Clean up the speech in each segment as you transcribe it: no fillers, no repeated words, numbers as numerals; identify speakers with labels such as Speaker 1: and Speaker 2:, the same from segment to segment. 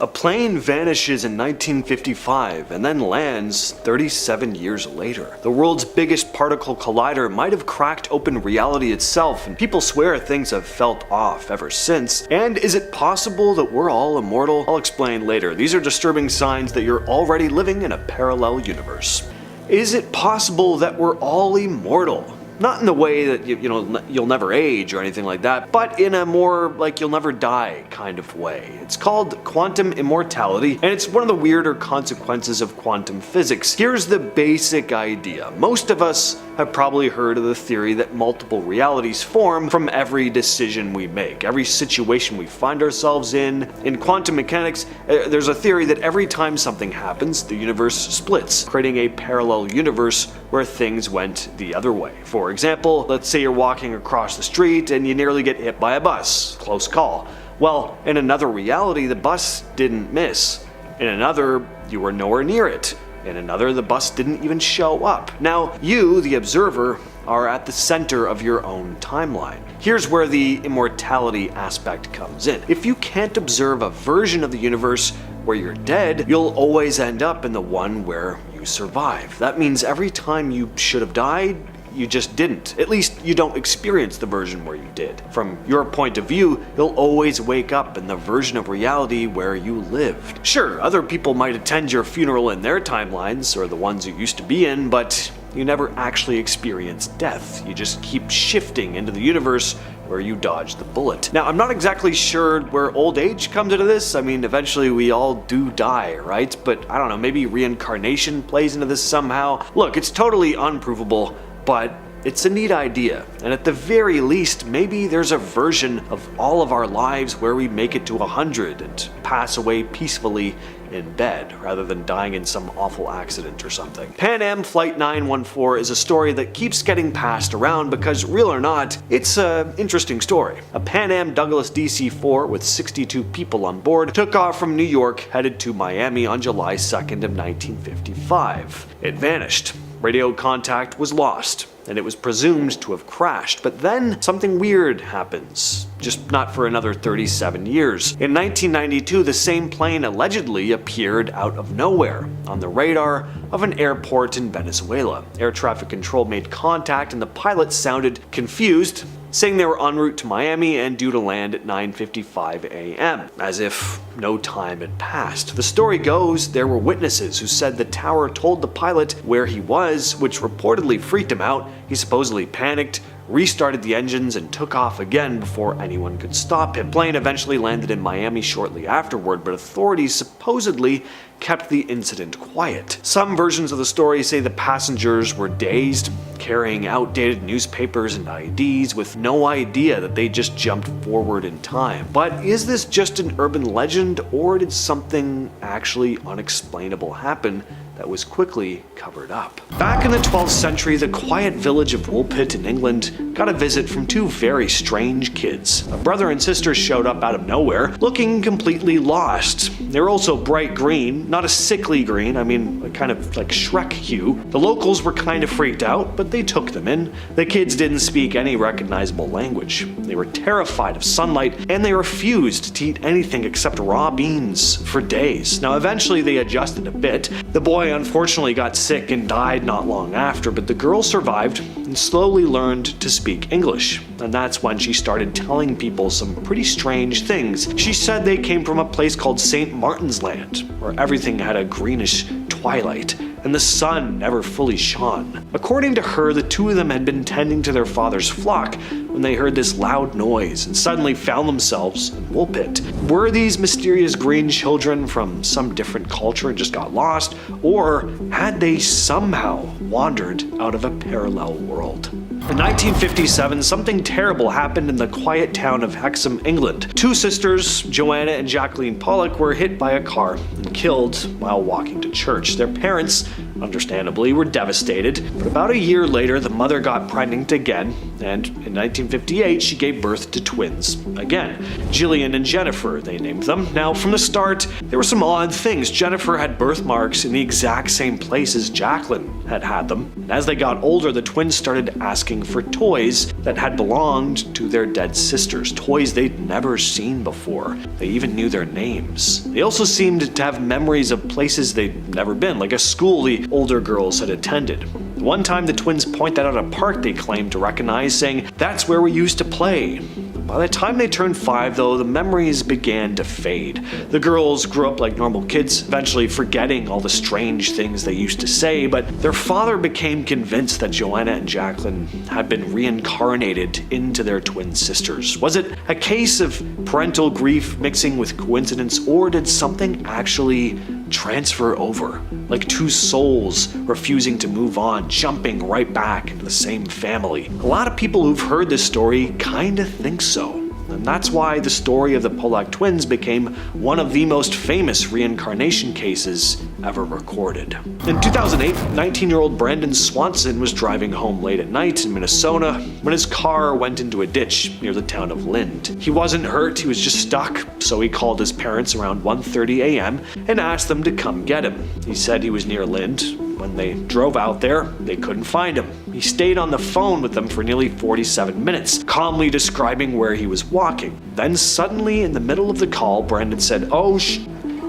Speaker 1: A plane vanishes in 1955 and then lands 37 years later. The world's biggest particle collider might have cracked open reality itself, and people swear things have felt off ever since. And is it possible that we're all immortal? I'll explain later. These are disturbing signs that you're already living in a parallel universe. Is it possible that we're all immortal? Not in the way that you'll never age or anything like that, but in a more like you'll never die kind of way. It's called quantum immortality, and it's one of the weirder consequences of quantum physics. Here's the basic idea. Most of us have probably heard of the theory that multiple realities form from every decision we make, every situation we find ourselves in. In quantum mechanics, there's a theory that every time something happens, the universe splits, creating a parallel universe where things went the other way. For example, let's say you're walking across the street and you nearly get hit by a bus. Close call. Well, in another reality, the bus didn't miss. In another, you were nowhere near it. In another, the bus didn't even show up. Now, you, the observer, are at the center of your own timeline. Here's where the immortality aspect comes in. If you can't observe a version of the universe where you're dead, you'll always end up in the one where you survive. That means every time you should have died, you just didn't. At least you don't experience the version where you did. From your point of view, you'll always wake up in the version of reality where you lived. Sure, other people might attend your funeral in their timelines, or the ones you used to be in, but you never actually experience death. You just keep shifting into the universe where you dodged the bullet. Now, I'm not exactly sure where old age comes into this. I mean, eventually we all do die, right? But I don't know, maybe reincarnation plays into this somehow. Look, it's totally unprovable, but it's a neat idea, and at the very least, maybe there's a version of all of our lives where we make it to 100 and pass away peacefully in bed, rather than dying in some awful accident or something. Pan Am Flight 914 is a story that keeps getting passed around because, real or not, it's an interesting story. A Pan Am Douglas DC-4 with 62 people on board took off from New York headed to Miami on July 2nd of 1955. It vanished. Radio contact was lost, and it was presumed to have crashed, but then something weird happens. Just not for another 37 years. In 1992, the same plane allegedly appeared out of nowhere on the radar of an airport in Venezuela. Air traffic control made contact and the pilot sounded confused, saying they were en route to Miami and due to land at 9:55 a.m., as if no time had passed. The story goes there were witnesses who said the tower told the pilot where he was, which reportedly freaked him out. He supposedly panicked, restarted the engines, and took off again before anyone could stop him. The plane eventually landed in Miami shortly afterward, but authorities supposedly kept the incident quiet. Some versions of the story say the passengers were dazed, carrying outdated newspapers and IDs with no idea that they just jumped forward in time. But is this just an urban legend, or did something actually unexplainable happen that was quickly covered up? Back in the 12th century, the quiet village of Woolpit in England got a visit from two very strange kids. A brother and sister showed up out of nowhere, looking completely lost. They were also bright green, not a sickly green, I mean kind of like Shrek hue. The locals were kind of freaked out, but they took them in. The kids didn't speak any recognizable language. They were terrified of sunlight, and they refused to eat anything except raw beans for days. Now eventually they adjusted a bit. The boy unfortunately got sick and died not long after, but the girl survived and slowly learned to speak English. And that's when she started telling people some pretty strange things. She said they came from a place called St. Martin's Land, where everything had a greenish twilight, and the sun never fully shone. According to her, the two of them had been tending to their father's flock when they heard this loud noise and suddenly found themselves in Woolpit. Were these mysterious green children from some different culture and just got lost, or had they somehow wandered out of a parallel world? In 1957, something terrible happened in the quiet town of Hexham, England. Two sisters, Joanna and Jacqueline Pollock, were hit by a car and killed while walking to church. Their parents understandably, were devastated. But about a year later, the mother got pregnant again, and in 1958, she gave birth to twins again. Jillian and Jennifer, they named them. Now, from the start, there were some odd things. Jennifer had birthmarks in the exact same place as Jacqueline had them. And as they got older, the twins started asking for toys that had belonged to their dead sisters, toys they'd never seen before. They even knew their names. They also seemed to have memories of places they'd never been, like a school the older girls had attended. One time the twins pointed out a park they claimed to recognize, saying, "That's where we used to play." By the time they turned 5, though, the memories began to fade. The girls grew up like normal kids, eventually forgetting all the strange things they used to say, but their father became convinced that Joanna and Jacqueline had been reincarnated into their twin sisters. Was it a case of parental grief mixing with coincidence, or did something actually transfer over? Like two souls refusing to move on, jumping right back into the same family. A lot of people who've heard this story kinda think so. And that's why the story of the Pollack twins became one of the most famous reincarnation cases ever recorded. In 2008, 19-year-old Brandon Swanson was driving home late at night in Minnesota when his car went into a ditch near the town of Lind. He wasn't hurt, he was just stuck, so he called his parents around 1:30 a.m. and asked them to come get him. He said he was near Lind. When they drove out there, they couldn't find him. He stayed on the phone with them for nearly 47 minutes, calmly describing where he was walking. Then suddenly, in the middle of the call, Brandon said, "Oh,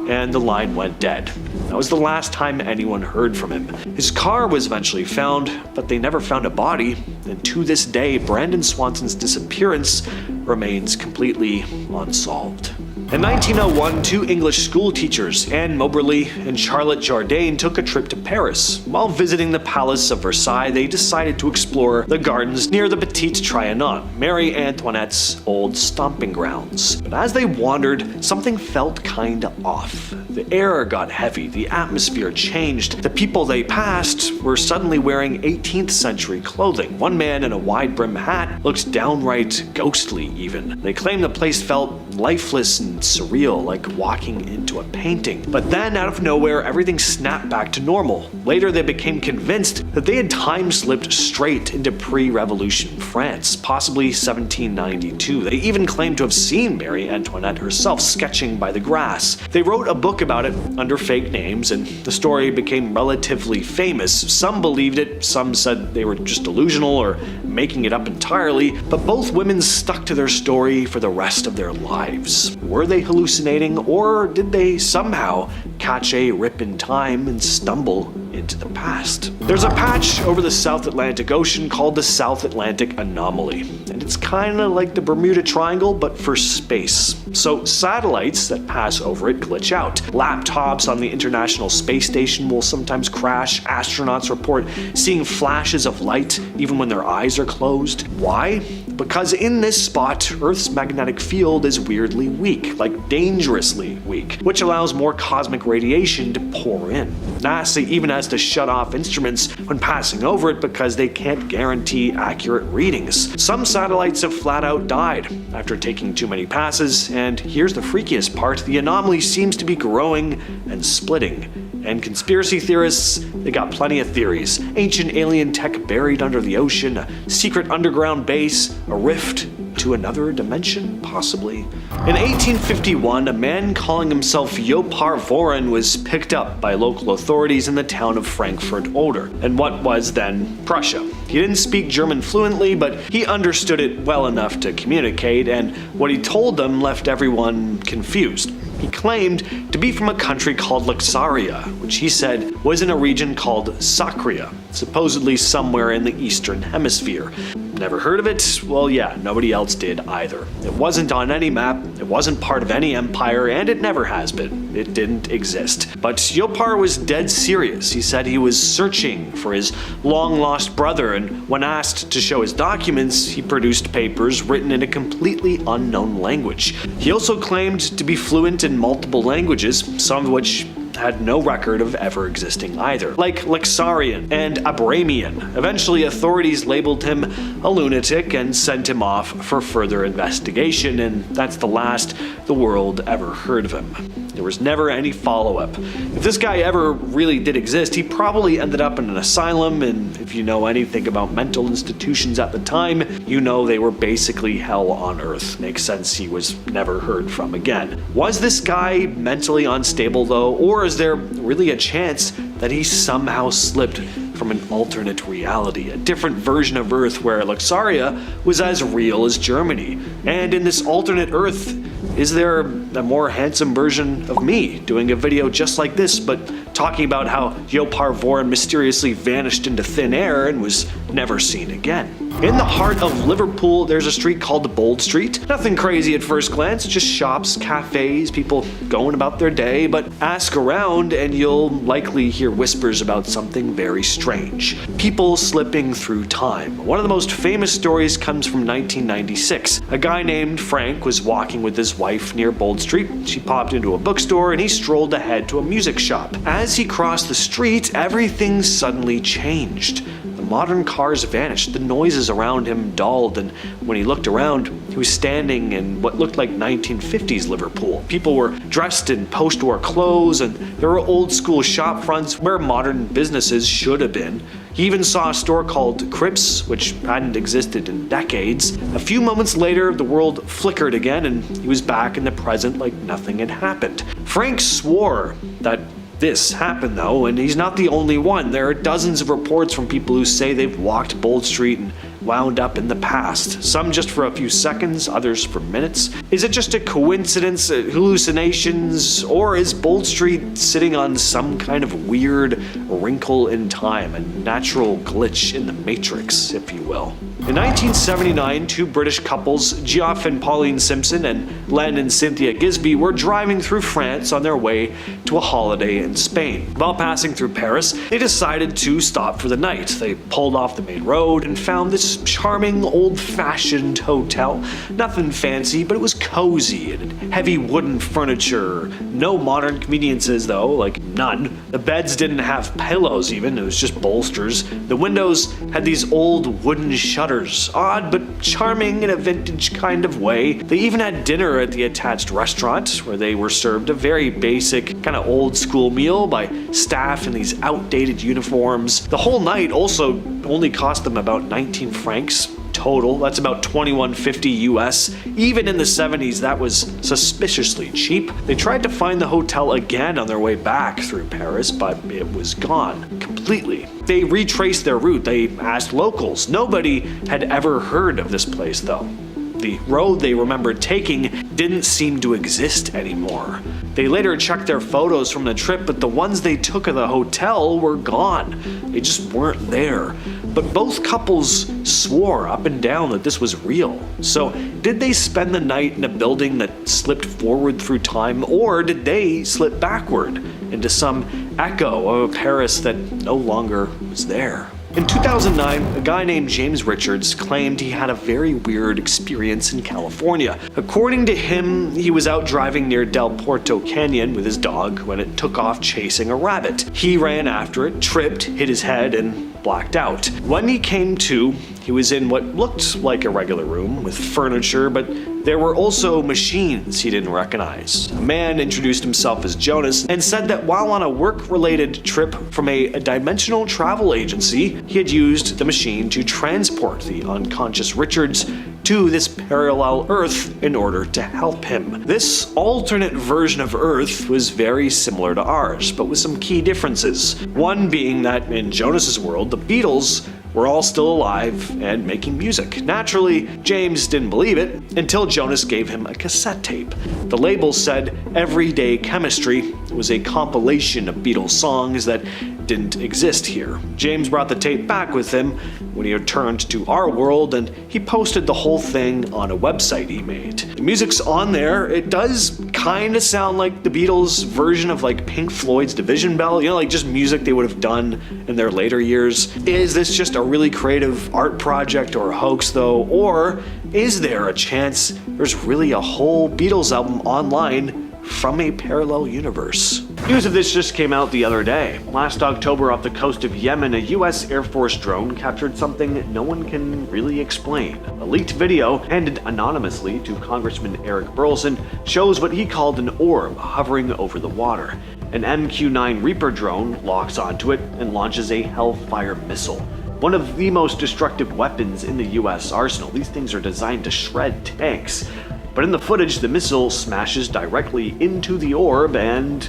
Speaker 1: and the line went dead. That was the last time anyone heard from him. His car was eventually found, but they never found a body, and to this day, Brandon Swanson's disappearance remains completely unsolved. In 1901, 2 English school teachers, Anne Moberly and Charlotte Jourdain, took a trip to Paris. While visiting the Palace of Versailles, they decided to explore the gardens near the Petit Trianon, Marie Antoinette's old stomping grounds. But as they wandered, something felt kinda off. The air got heavy, the atmosphere changed. The people they passed were suddenly wearing 18th century clothing. One man in a wide-brimmed hat looked downright ghostly even. They claimed the place felt lifeless and surreal, like walking into a painting. But then, out of nowhere, everything snapped back to normal. Later, they became convinced that they had time-slipped straight into pre-revolution France, possibly 1792. They even claimed to have seen Marie Antoinette herself sketching by the grass. They wrote a book about it under fake names, and the story became relatively famous. Some believed it, some said they were just delusional or making it up entirely, but both women stuck to their story for the rest of their lives. Were they hallucinating, or did they somehow catch a rip in time and stumble into the past? There's a patch over the South Atlantic Ocean called the South Atlantic Anomaly, and it's kinda like the Bermuda Triangle but for space. So satellites that pass over it glitch out. Laptops on the International Space Station will sometimes crash. Astronauts report seeing flashes of light even when their eyes are closed. Why? Because in this spot, Earth's magnetic field is weirdly weak, like dangerously weak, which allows more cosmic radiation to pour in. NASA even has to shut off instruments when passing over it because they can't guarantee accurate readings. Some satellites have flat out died after taking too many passes, and here's the freakiest part: the anomaly seems to be growing and splitting. And conspiracy theorists, they got plenty of theories. Ancient alien tech buried under the ocean, a secret underground base, a rift to another dimension, possibly. In 1851, a man calling himself Jopar Voren was picked up by local authorities in the town of Frankfurt Oder, in what was then Prussia. He didn't speak German fluently, but he understood it well enough to communicate, and what he told them left everyone confused. He claimed to be from a country called Luxaria, which he said was in a region called Sacria, supposedly somewhere in the Eastern Hemisphere. Never heard of it? Well, yeah, nobody else did either. It wasn't on any map, it wasn't part of any empire, and it never has been. It didn't exist. But Jopar was dead serious. He said he was searching for his long-lost brother, and when asked to show his documents, he produced papers written in a completely unknown language. He also claimed to be fluent in multiple languages, some of which had no record of ever existing either, like Luxarian and Abramian. Eventually, authorities labeled him a lunatic and sent him off for further investigation, and that's the last the world ever heard of him. There was never any follow-up. If this guy ever really did exist, he probably ended up in an asylum, and if you know anything about mental institutions at the time, you know they were basically hell on earth. Makes sense he was never heard from again. Was this guy mentally unstable though, or is there really a chance that he somehow slipped from an alternate reality, a different version of Earth where Luxaria was as real as Germany? And in this alternate Earth, is there a more handsome version of me doing a video just like this, but talking about how Yopar Voren mysteriously vanished into thin air and was never seen again? In the heart of Liverpool, there's a street called Bold Street. Nothing crazy at first glance, just shops, cafes, people going about their day, but ask around and you'll likely hear whispers about something very strange. People slipping through time. One of the most famous stories comes from 1996. A guy named Frank was walking with his wife near Bold Street. She popped into a bookstore and he strolled ahead to a music shop. As he crossed the street, everything suddenly changed. Modern cars vanished, the noises around him dulled, and when he looked around, he was standing in what looked like 1950s Liverpool. People were dressed in post-war clothes, and there were old-school shop fronts where modern businesses should have been. He even saw a store called Crips, which hadn't existed in decades. A few moments later, the world flickered again, and he was back in the present like nothing had happened. Frank swore that this happened though, and he's not the only one. There are dozens of reports from people who say they've walked Bold Street and wound up in the past. Some just for a few seconds, others for minutes. Is it just a coincidence, hallucinations, or is Bold Street sitting on some kind of weird wrinkle in time, a natural glitch in the matrix, if you will? In 1979, two British couples, Geoff and Pauline Simpson and Len and Cynthia Gisby, were driving through France on their way to a holiday in Spain. While passing through Paris, they decided to stop for the night. They pulled off the main road and found this charming, old-fashioned hotel. Nothing fancy, but it was cozy and heavy wooden furniture. No modern conveniences though, like none. The beds didn't have pillows even, it was just bolsters. The windows had these old wooden shutters, odd but charming in a vintage kind of way. They even had dinner at the attached restaurant, where they were served a very basic, kind of old school meal by staff in these outdated uniforms. The whole night also only cost them about 19 francs total. That's about $21.50 US. Even in the 70s, that was suspiciously cheap. They tried to find the hotel again on their way back through Paris, but it was gone completely. They retraced their route. They asked locals. Nobody had ever heard of this place though. The road they remembered taking didn't seem to exist anymore. They later checked their photos from the trip, but the ones they took of the hotel were gone. They just weren't there. But both couples swore up and down that this was real. So did they spend the night in a building that slipped forward through time, or did they slip backward into some echo of a Paris that no longer was there? In 2009, a guy named James Richards claimed he had a very weird experience in California. According to him, he was out driving near Del Porto Canyon with his dog when it took off chasing a rabbit. He ran after it, tripped, hit his head, and blacked out. When he came to, he was in what looked like a regular room with furniture, but there were also machines he didn't recognize. A man introduced himself as Jonas and said that while on a work-related trip from a dimensional travel agency, he had used the machine to transport the unconscious Richards to this parallel Earth in order to help him. This alternate version of Earth was very similar to ours, but with some key differences. One being that in Jonas's world, the Beatles were all still alive and making music. Naturally, James didn't believe it until Jonas gave him a cassette tape. The label said Everyday Chemistry was a compilation of Beatles songs that didn't exist here. James brought the tape back with him when he returned to our world, and he posted the whole thing on a website he made. The music's on there. It does kind of sound like the Beatles' version of like Pink Floyd's Division Bell, you know, like just music they would have done in their later years. Is this just a really creative art project or a hoax though? Or is there a chance there's really a whole Beatles album online from a parallel universe? News of this just came out the other day. Last October, off the coast of Yemen, a US Air Force drone captured something no one can really explain. A leaked video, handed anonymously to Congressman Eric Burleson, shows what he called an orb hovering over the water. An MQ-9 Reaper drone locks onto it and launches a Hellfire missile. One of the most destructive weapons in the US arsenal. These things are designed to shred tanks. But in the footage, the missile smashes directly into the orb and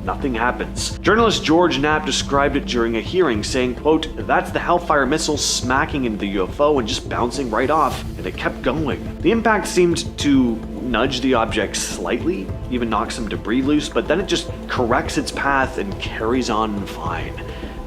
Speaker 1: nothing happens. Journalist George Knapp described it during a hearing, saying, quote, "That's the Hellfire missile smacking into the UFO and just bouncing right off, and it kept going." The impact seemed to nudge the object slightly, even knock some debris loose, but then it just corrects its path and carries on fine.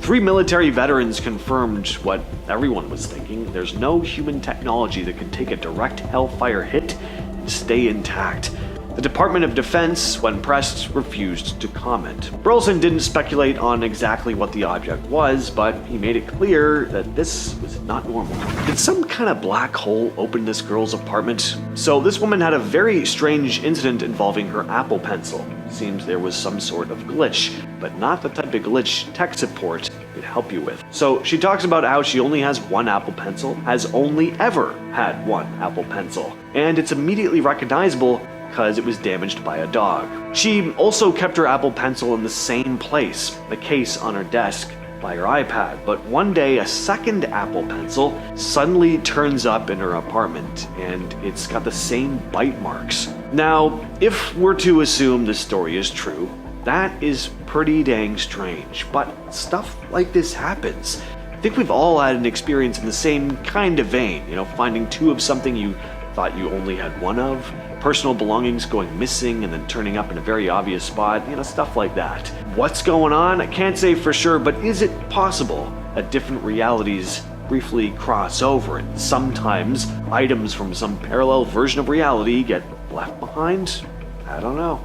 Speaker 1: 3 military veterans confirmed what everyone was thinking. There's no human technology that can take a direct Hellfire hit and stay intact. The Department of Defense, when pressed, refused to comment. Burleson didn't speculate on exactly what the object was, but he made it clear that this was not normal. Did some kind of black hole open this girl's apartment? So this woman had a very strange incident involving her Apple Pencil. Seems there was some sort of glitch, but not the type of glitch tech support could help you with. So she talks about how she only has one Apple Pencil, has only ever had one Apple Pencil, and it's immediately recognizable because it was damaged by a dog. She also kept her Apple Pencil in the same place, the case on her desk by her iPad, but one day a second Apple Pencil suddenly turns up in her apartment and it's got the same bite marks. Now, if we're to assume this story is true, that is pretty dang strange, but stuff like this happens. I think we've all had an experience in the same kind of vein, finding two of something you thought you only had one of, personal belongings going missing and then turning up in a very obvious spot, stuff like that. What's going on? I can't say for sure, but is it possible that different realities briefly cross over and sometimes items from some parallel version of reality get left behind? I don't know.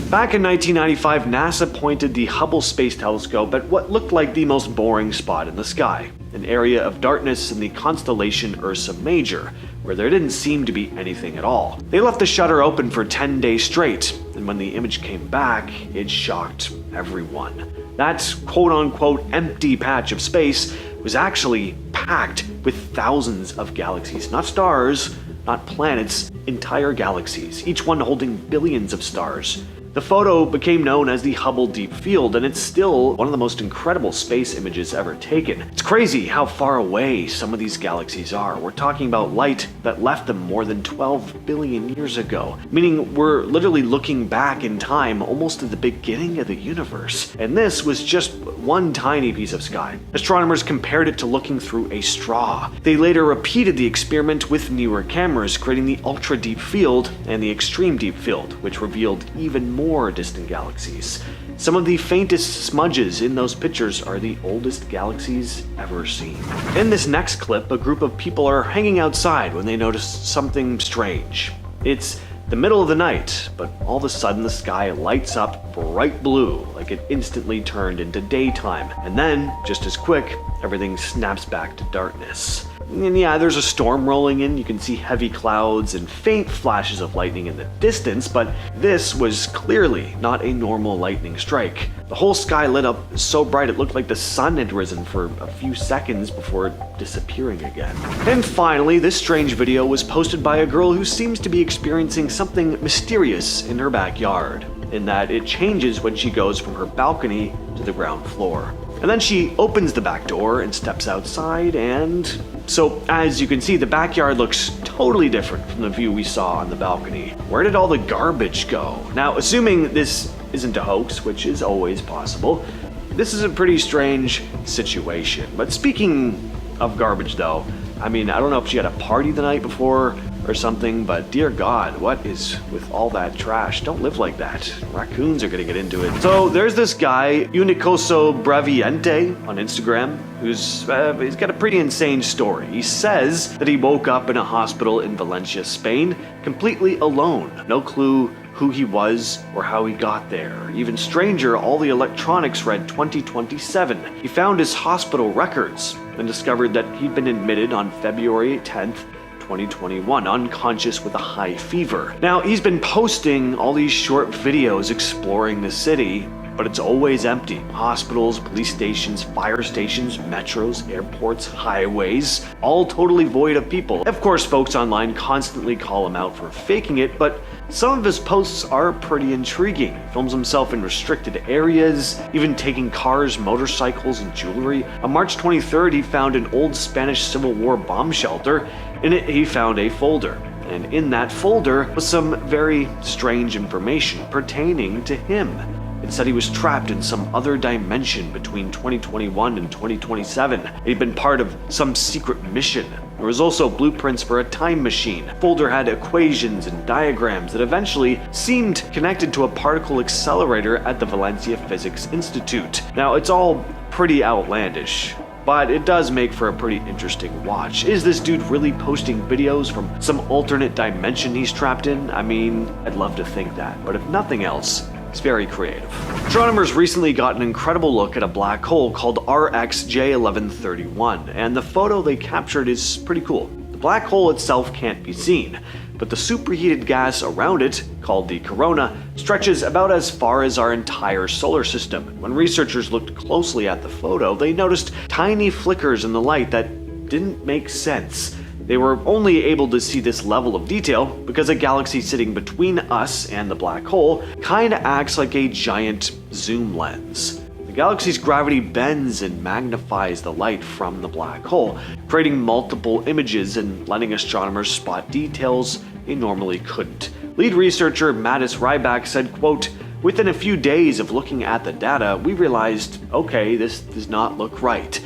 Speaker 1: Back in 1995, NASA pointed the Hubble Space Telescope at what looked like the most boring spot in the sky, an area of darkness in the constellation Ursa Major, where there didn't seem to be anything at all. They left the shutter open for 10 days straight, and when the image came back, it shocked everyone. That quote-unquote empty patch of space was actually packed with thousands of galaxies, not stars, not planets, entire galaxies, each one holding billions of stars. The photo became known as the Hubble Deep Field, and it's still one of the most incredible space images ever taken. It's crazy how far away some of these galaxies are. We're talking about light that left them more than 12 billion years ago, meaning we're literally looking back in time almost to the beginning of the universe. And this was just one tiny piece of sky. Astronomers compared it to looking through a straw. They later repeated the experiment with newer cameras, creating the Ultra Deep Field and the Extreme Deep Field, which revealed even more distant galaxies. Some of the faintest smudges in those pictures are the oldest galaxies ever seen. In this next clip, a group of people are hanging outside when they notice something strange. It's the middle of the night, but all of a sudden the sky lights up bright blue, like it instantly turned into daytime. And then, just as quick, everything snaps back to darkness. And yeah, there's a storm rolling in, you can see heavy clouds and faint flashes of lightning in the distance, but this was clearly not a normal lightning strike. The whole sky lit up so bright it looked like the sun had risen for a few seconds before disappearing again. And finally, this strange video was posted by a girl who seems to be experiencing something mysterious in her backyard, in that it changes when she goes from her balcony to the ground floor. And then she opens the back door and steps outside, and so as you can see, the backyard looks totally different from the view we saw on the balcony. Where did all the garbage go? Now, assuming this isn't a hoax, which is always possible, this is a pretty strange situation. But speaking of garbage though, I don't know if she had a party the night before or something, but dear God, what is with all that trash? Don't live like that. Raccoons are gonna get into it. So there's this guy, Unicoso Braviente on Instagram, he's got a pretty insane story. He says that he woke up in a hospital in Valencia, Spain, completely alone. No clue who he was or how he got there. Even stranger, all the electronics read 2027. He found his hospital records and discovered that he'd been admitted on February 10th, 2021, unconscious with a high fever. Now, he's been posting all these short videos exploring the city, but it's always empty. Hospitals, police stations, fire stations, metros, airports, highways, all totally void of people. Of course, folks online constantly call him out for faking it, but some of his posts are pretty intriguing. He films himself in restricted areas, even taking cars, motorcycles, and jewelry. On March 23rd, he found an old Spanish Civil War bomb shelter. In it, he found a folder. And in that folder was some very strange information pertaining to him. It said he was trapped in some other dimension between 2021 and 2027. He'd been part of some secret mission. There was also blueprints for a time machine. The folder had equations and diagrams that eventually seemed connected to a particle accelerator at the Valencia Physics Institute. Now, it's all pretty outlandish, but it does make for a pretty interesting watch. Is this dude really posting videos from some alternate dimension he's trapped in? I mean, I'd love to think that, but if nothing else, it's very creative. Astronomers recently got an incredible look at a black hole called RxJ1131, and the photo they captured is pretty cool. The black hole itself can't be seen, but the superheated gas around it, called the corona, stretches about as far as our entire solar system. When researchers looked closely at the photo, they noticed tiny flickers in the light that didn't make sense. They were only able to see this level of detail because a galaxy sitting between us and the black hole kinda acts like a giant zoom lens. The galaxy's gravity bends and magnifies the light from the black hole, creating multiple images and letting astronomers spot details they normally couldn't. Lead researcher Mattis Ryback said, quote, "Within a few days of looking at the data, we realized, okay, this does not look right.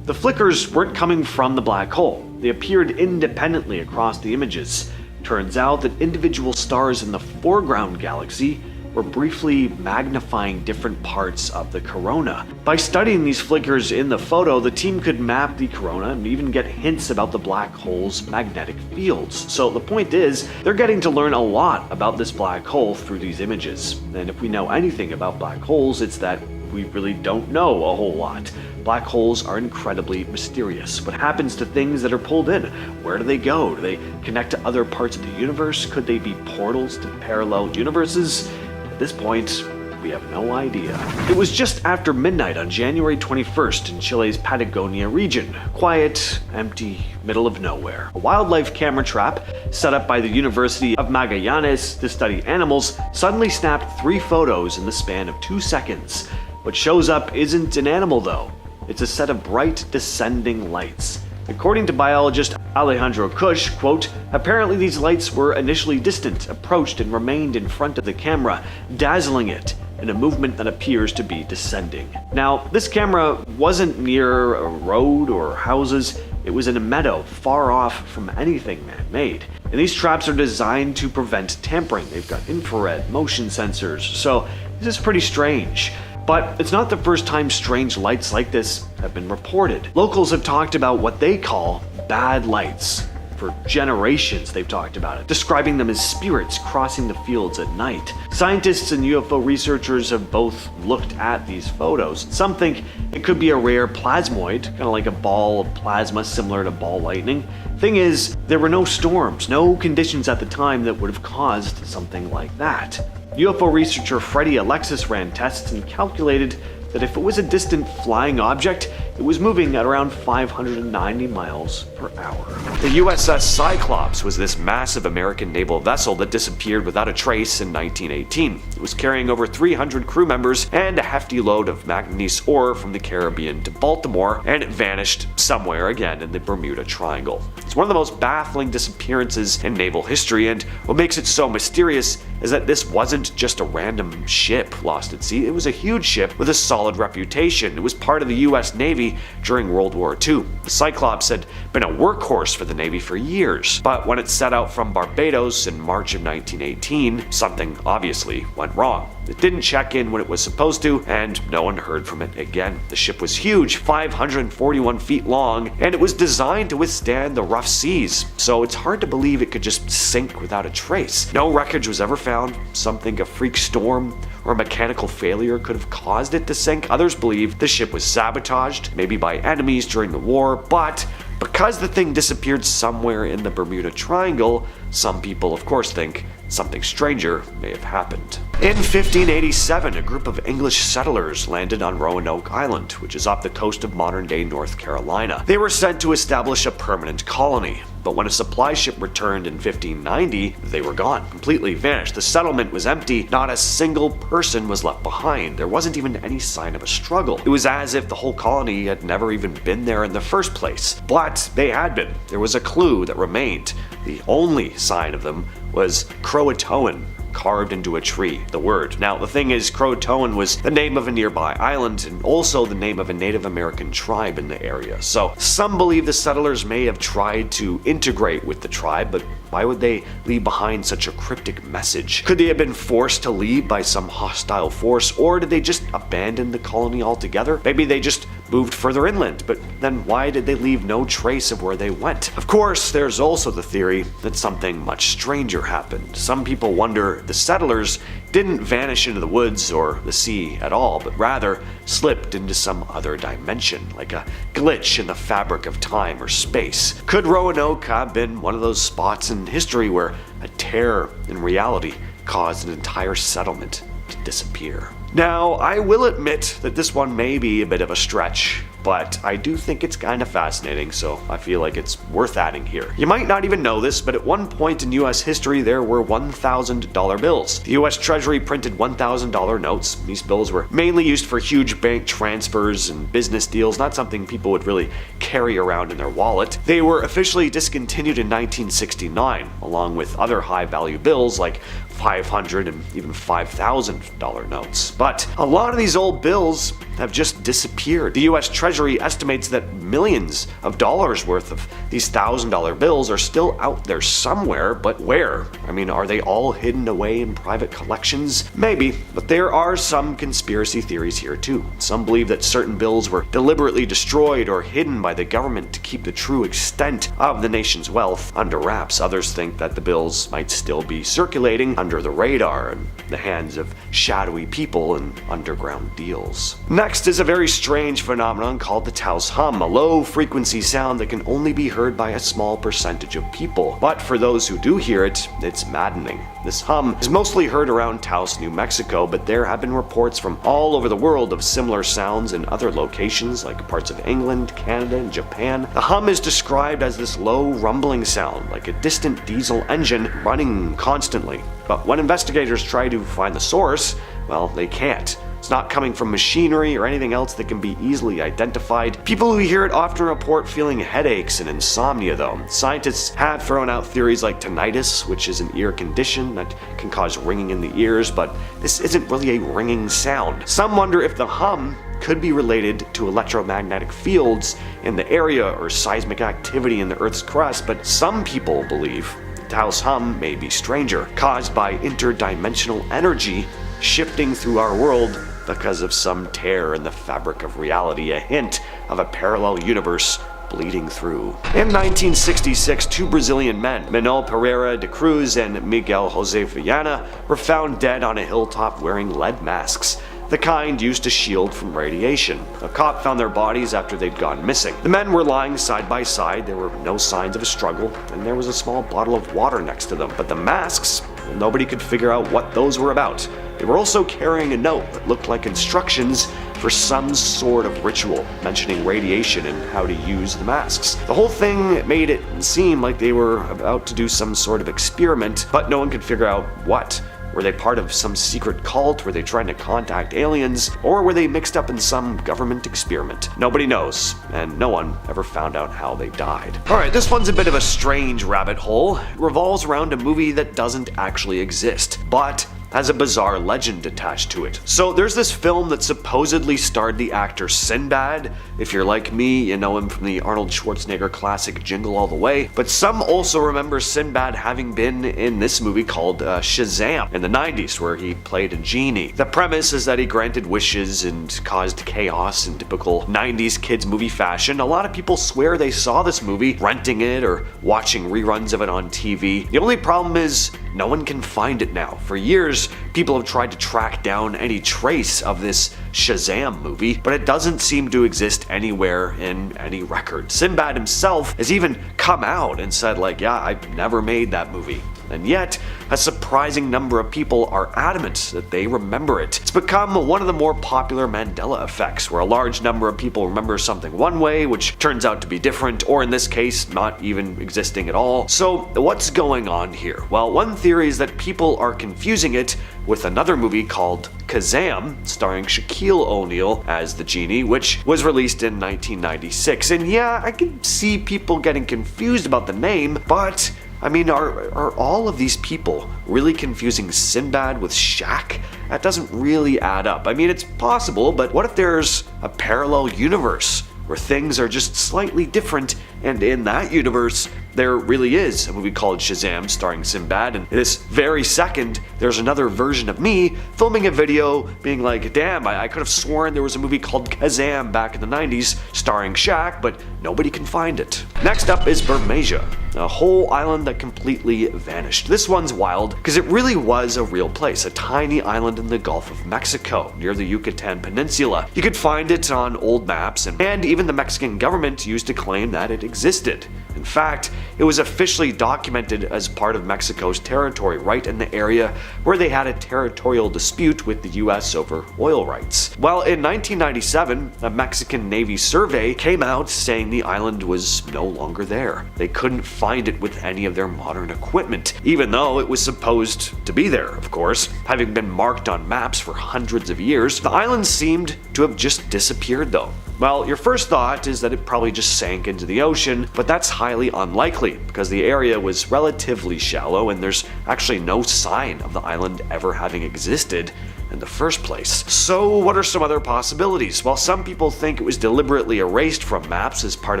Speaker 1: The flickers weren't coming from the black hole. They appeared independently across the images. Turns out that individual stars in the foreground galaxy were briefly magnifying different parts of the corona. By studying these flickers in the photo, the team could map the corona and even get hints about the black hole's magnetic fields. So the point is, they're getting to learn a lot about this black hole through these images. And if we know anything about black holes, it's that we really don't know a whole lot. Black holes are incredibly mysterious. What happens to things that are pulled in? Where do they go? Do they connect to other parts of the universe? Could they be portals to parallel universes? At this point, we have no idea. It was just after midnight on January 21st in Chile's Patagonia region. Quiet, empty, middle of nowhere. A wildlife camera trap set up by the University of Magallanes to study animals suddenly snapped 3 photos in the span of 2 seconds. What shows up isn't an animal though. It's a set of bright descending lights. According to biologist Alejandro Kush, quote, "Apparently these lights were initially distant, approached and remained in front of the camera, dazzling it in a movement that appears to be descending." Now, this camera wasn't near a road or houses. It was in a meadow, far off from anything man-made. And these traps are designed to prevent tampering. They've got infrared, motion sensors, so this is pretty strange. But it's not the first time strange lights like this have been reported. Locals have talked about what they call bad lights. For generations they've talked about it, describing them as spirits crossing the fields at night. Scientists and UFO researchers have both looked at these photos. Some think it could be a rare plasmoid, kind of like a ball of plasma similar to ball lightning. Thing is, there were no storms, no conditions at the time that would have caused something like that. UFO researcher Freddie Alexis ran tests and calculated that if it was a distant flying object, it was moving at around 590 miles per hour.
Speaker 2: The USS Cyclops was this massive American naval vessel that disappeared without a trace in 1918. It was carrying over 300 crew members and a hefty load of manganese ore from the Caribbean to Baltimore, and it vanished somewhere again in the Bermuda Triangle. It's one of the most baffling disappearances in naval history, and what makes it so mysterious is that this wasn't just a random ship lost at sea. It was a huge ship with a solid reputation. It was part of the US Navy during World War II. The Cyclops had been a workhorse for the Navy for years, but when it set out from Barbados in March of 1918, something obviously went wrong. It didn't check in when it was supposed to, and no one heard from it again. The ship was huge, 541 feet long, and it was designed to withstand the rough seas, so it's hard to believe it could just sink without a trace. No wreckage was ever found. Some think a freak storm or a mechanical failure could have caused it to sink. Others believe the ship was sabotaged, maybe by enemies during the war, but because the thing disappeared somewhere in the Bermuda Triangle, some people of course think something stranger may have happened. In 1587, a group of English settlers landed on Roanoke Island, which is off the coast of modern-day North Carolina. They were sent to establish a permanent colony. But when a supply ship returned in 1590, they were gone, completely vanished. The settlement was empty, not a single person was left behind. There wasn't even any sign of a struggle. It was as if the whole colony had never even been there in the first place. But they had been. There was a clue that remained. The only sign of them was Croatoan, carved into a tree, the word. Now, the thing is, Croatoan was the name of a nearby island and also the name of a Native American tribe in the area. So, some believe the settlers may have tried to integrate with the tribe, but why would they leave behind such a cryptic message? Could they have been forced to leave by some hostile force, or did they just abandon the colony altogether? Maybe they just moved further inland, but then why did they leave no trace of where they went? Of course, there's also the theory that something much stranger happened. Some people wonder the settlers didn't vanish into the woods or the sea at all, but rather slipped into some other dimension, like a glitch in the fabric of time or space. Could Roanoke have been one of those spots in history where a tear in reality caused an entire settlement to disappear? Now, I will admit that this one may be a bit of a stretch, but I do think it's kind of fascinating, so I feel like it's worth adding here. You might not even know this, but at one point in US history there were $1,000 bills. The US Treasury printed $1,000 notes. These bills were mainly used for huge bank transfers and business deals, not something people would really carry around in their wallet. They were officially discontinued in 1969, along with other high-value bills like $500 and even $5,000 notes. But a lot of these old bills have just disappeared. The US Treasury estimates that millions of dollars worth of these $1,000 bills are still out there somewhere, but where? I mean, are they all hidden away in private collections? Maybe, but there are some conspiracy theories here too. Some believe that certain bills were deliberately destroyed or hidden by the government to keep the true extent of the nation's wealth under wraps. Others think that the bills might still be circulating under the radar in the hands of shadowy people in underground deals. Next is a very strange phenomenon called the Taos hum, a low-frequency sound that can only be heard by a small percentage of people. But for those who do hear it, it's maddening. This hum is mostly heard around Taos, New Mexico, but there have been reports from all over the world of similar sounds in other locations like parts of England, Canada, and Japan. The hum is described as this low rumbling sound, like a distant diesel engine running constantly. But when investigators try to find the source, well, they can't. It's not coming from machinery or anything else that can be easily identified. People who hear it often report feeling headaches and insomnia though. Scientists have thrown out theories like tinnitus, which is an ear condition that can cause ringing in the ears, but this isn't really a ringing sound. Some wonder if the hum could be related to electromagnetic fields in the area or seismic activity in the Earth's crust, but some people believe the Taos hum may be stranger, caused by interdimensional energy shifting through our world because of some tear in the fabric of reality, a hint of a parallel universe bleeding through. In 1966, two Brazilian men, Manuel Pereira de Cruz and Miguel Jose Viana, were found dead on a hilltop wearing lead masks, the kind used to shield from radiation. A cop found their bodies after they'd gone missing. The men were lying side by side, there were no signs of a struggle, and there was a small bottle of water next to them. But the masks, nobody could figure out what those were about. They were also carrying a note that looked like instructions for some sort of ritual, mentioning radiation and how to use the masks. The whole thing made it seem like they were about to do some sort of experiment, but no one could figure out what. Were they part of some secret cult? Were they trying to contact aliens? Or were they mixed up in some government experiment? Nobody knows, and no one ever found out how they died. Alright, this one's a bit of a strange rabbit hole. It revolves around a movie that doesn't actually exist, but has a bizarre legend attached to it. So there's this film that supposedly starred the actor Sinbad. If you're like me, you know him from the Arnold Schwarzenegger classic Jingle All the Way. But some also remember Sinbad having been in this movie called Shazam in the 90s, where he played a genie. The premise is that he granted wishes and caused chaos in typical 90s kids movie fashion. A lot of people swear they saw this movie, renting it or watching reruns of it on TV. The only problem is no one can find it now. For years, people have tried to track down any trace of this Shazam movie, but it doesn't seem to exist anywhere in any record. Sinbad himself has even come out and said like, yeah, I never made that movie. and yet a surprising number of people are adamant that they remember it. It's become one of the more popular Mandela effects, where a large number of people remember something one way, which turns out to be different, or in this case, not even existing at all. So what's going on here? Well, one theory is that people are confusing it with another movie called Kazam, starring Shaquille O'Neal as the genie, which was released in 1996. And yeah, I can see people getting confused about the name, but I mean, are all of these people really confusing Sinbad with Shaq? That doesn't really add up. I mean, it's possible, but what if there's a parallel universe where things are just slightly different, and in that universe, there really is a movie called Shazam starring Sinbad, and this very second, there's another version of me filming a video being like, damn, I could have sworn there was a movie called Kazam back in the 90s starring Shaq, but nobody can find it. Next up is Bermeja, a whole island that completely vanished. This one's wild because it really was a real place, a tiny island in the Gulf of Mexico near the Yucatan Peninsula. You could find it on old maps, and even the Mexican government used to claim that it existed. In fact, it was officially documented as part of Mexico's territory, right in the area where they had a territorial dispute with the US over oil rights. Well, in 1997, a Mexican Navy survey came out saying the island was no longer there. They couldn't find it with any of their modern equipment, even though it was supposed to be there, of course. Having been marked on maps for hundreds of years, the island seemed to have just disappeared though. Well, your first thought is that it probably just sank into the ocean, but that's highly unlikely because the area was relatively shallow and there's actually no sign of the island ever having existed in the first place. So what are some other possibilities? Well, some people think it was deliberately erased from maps as part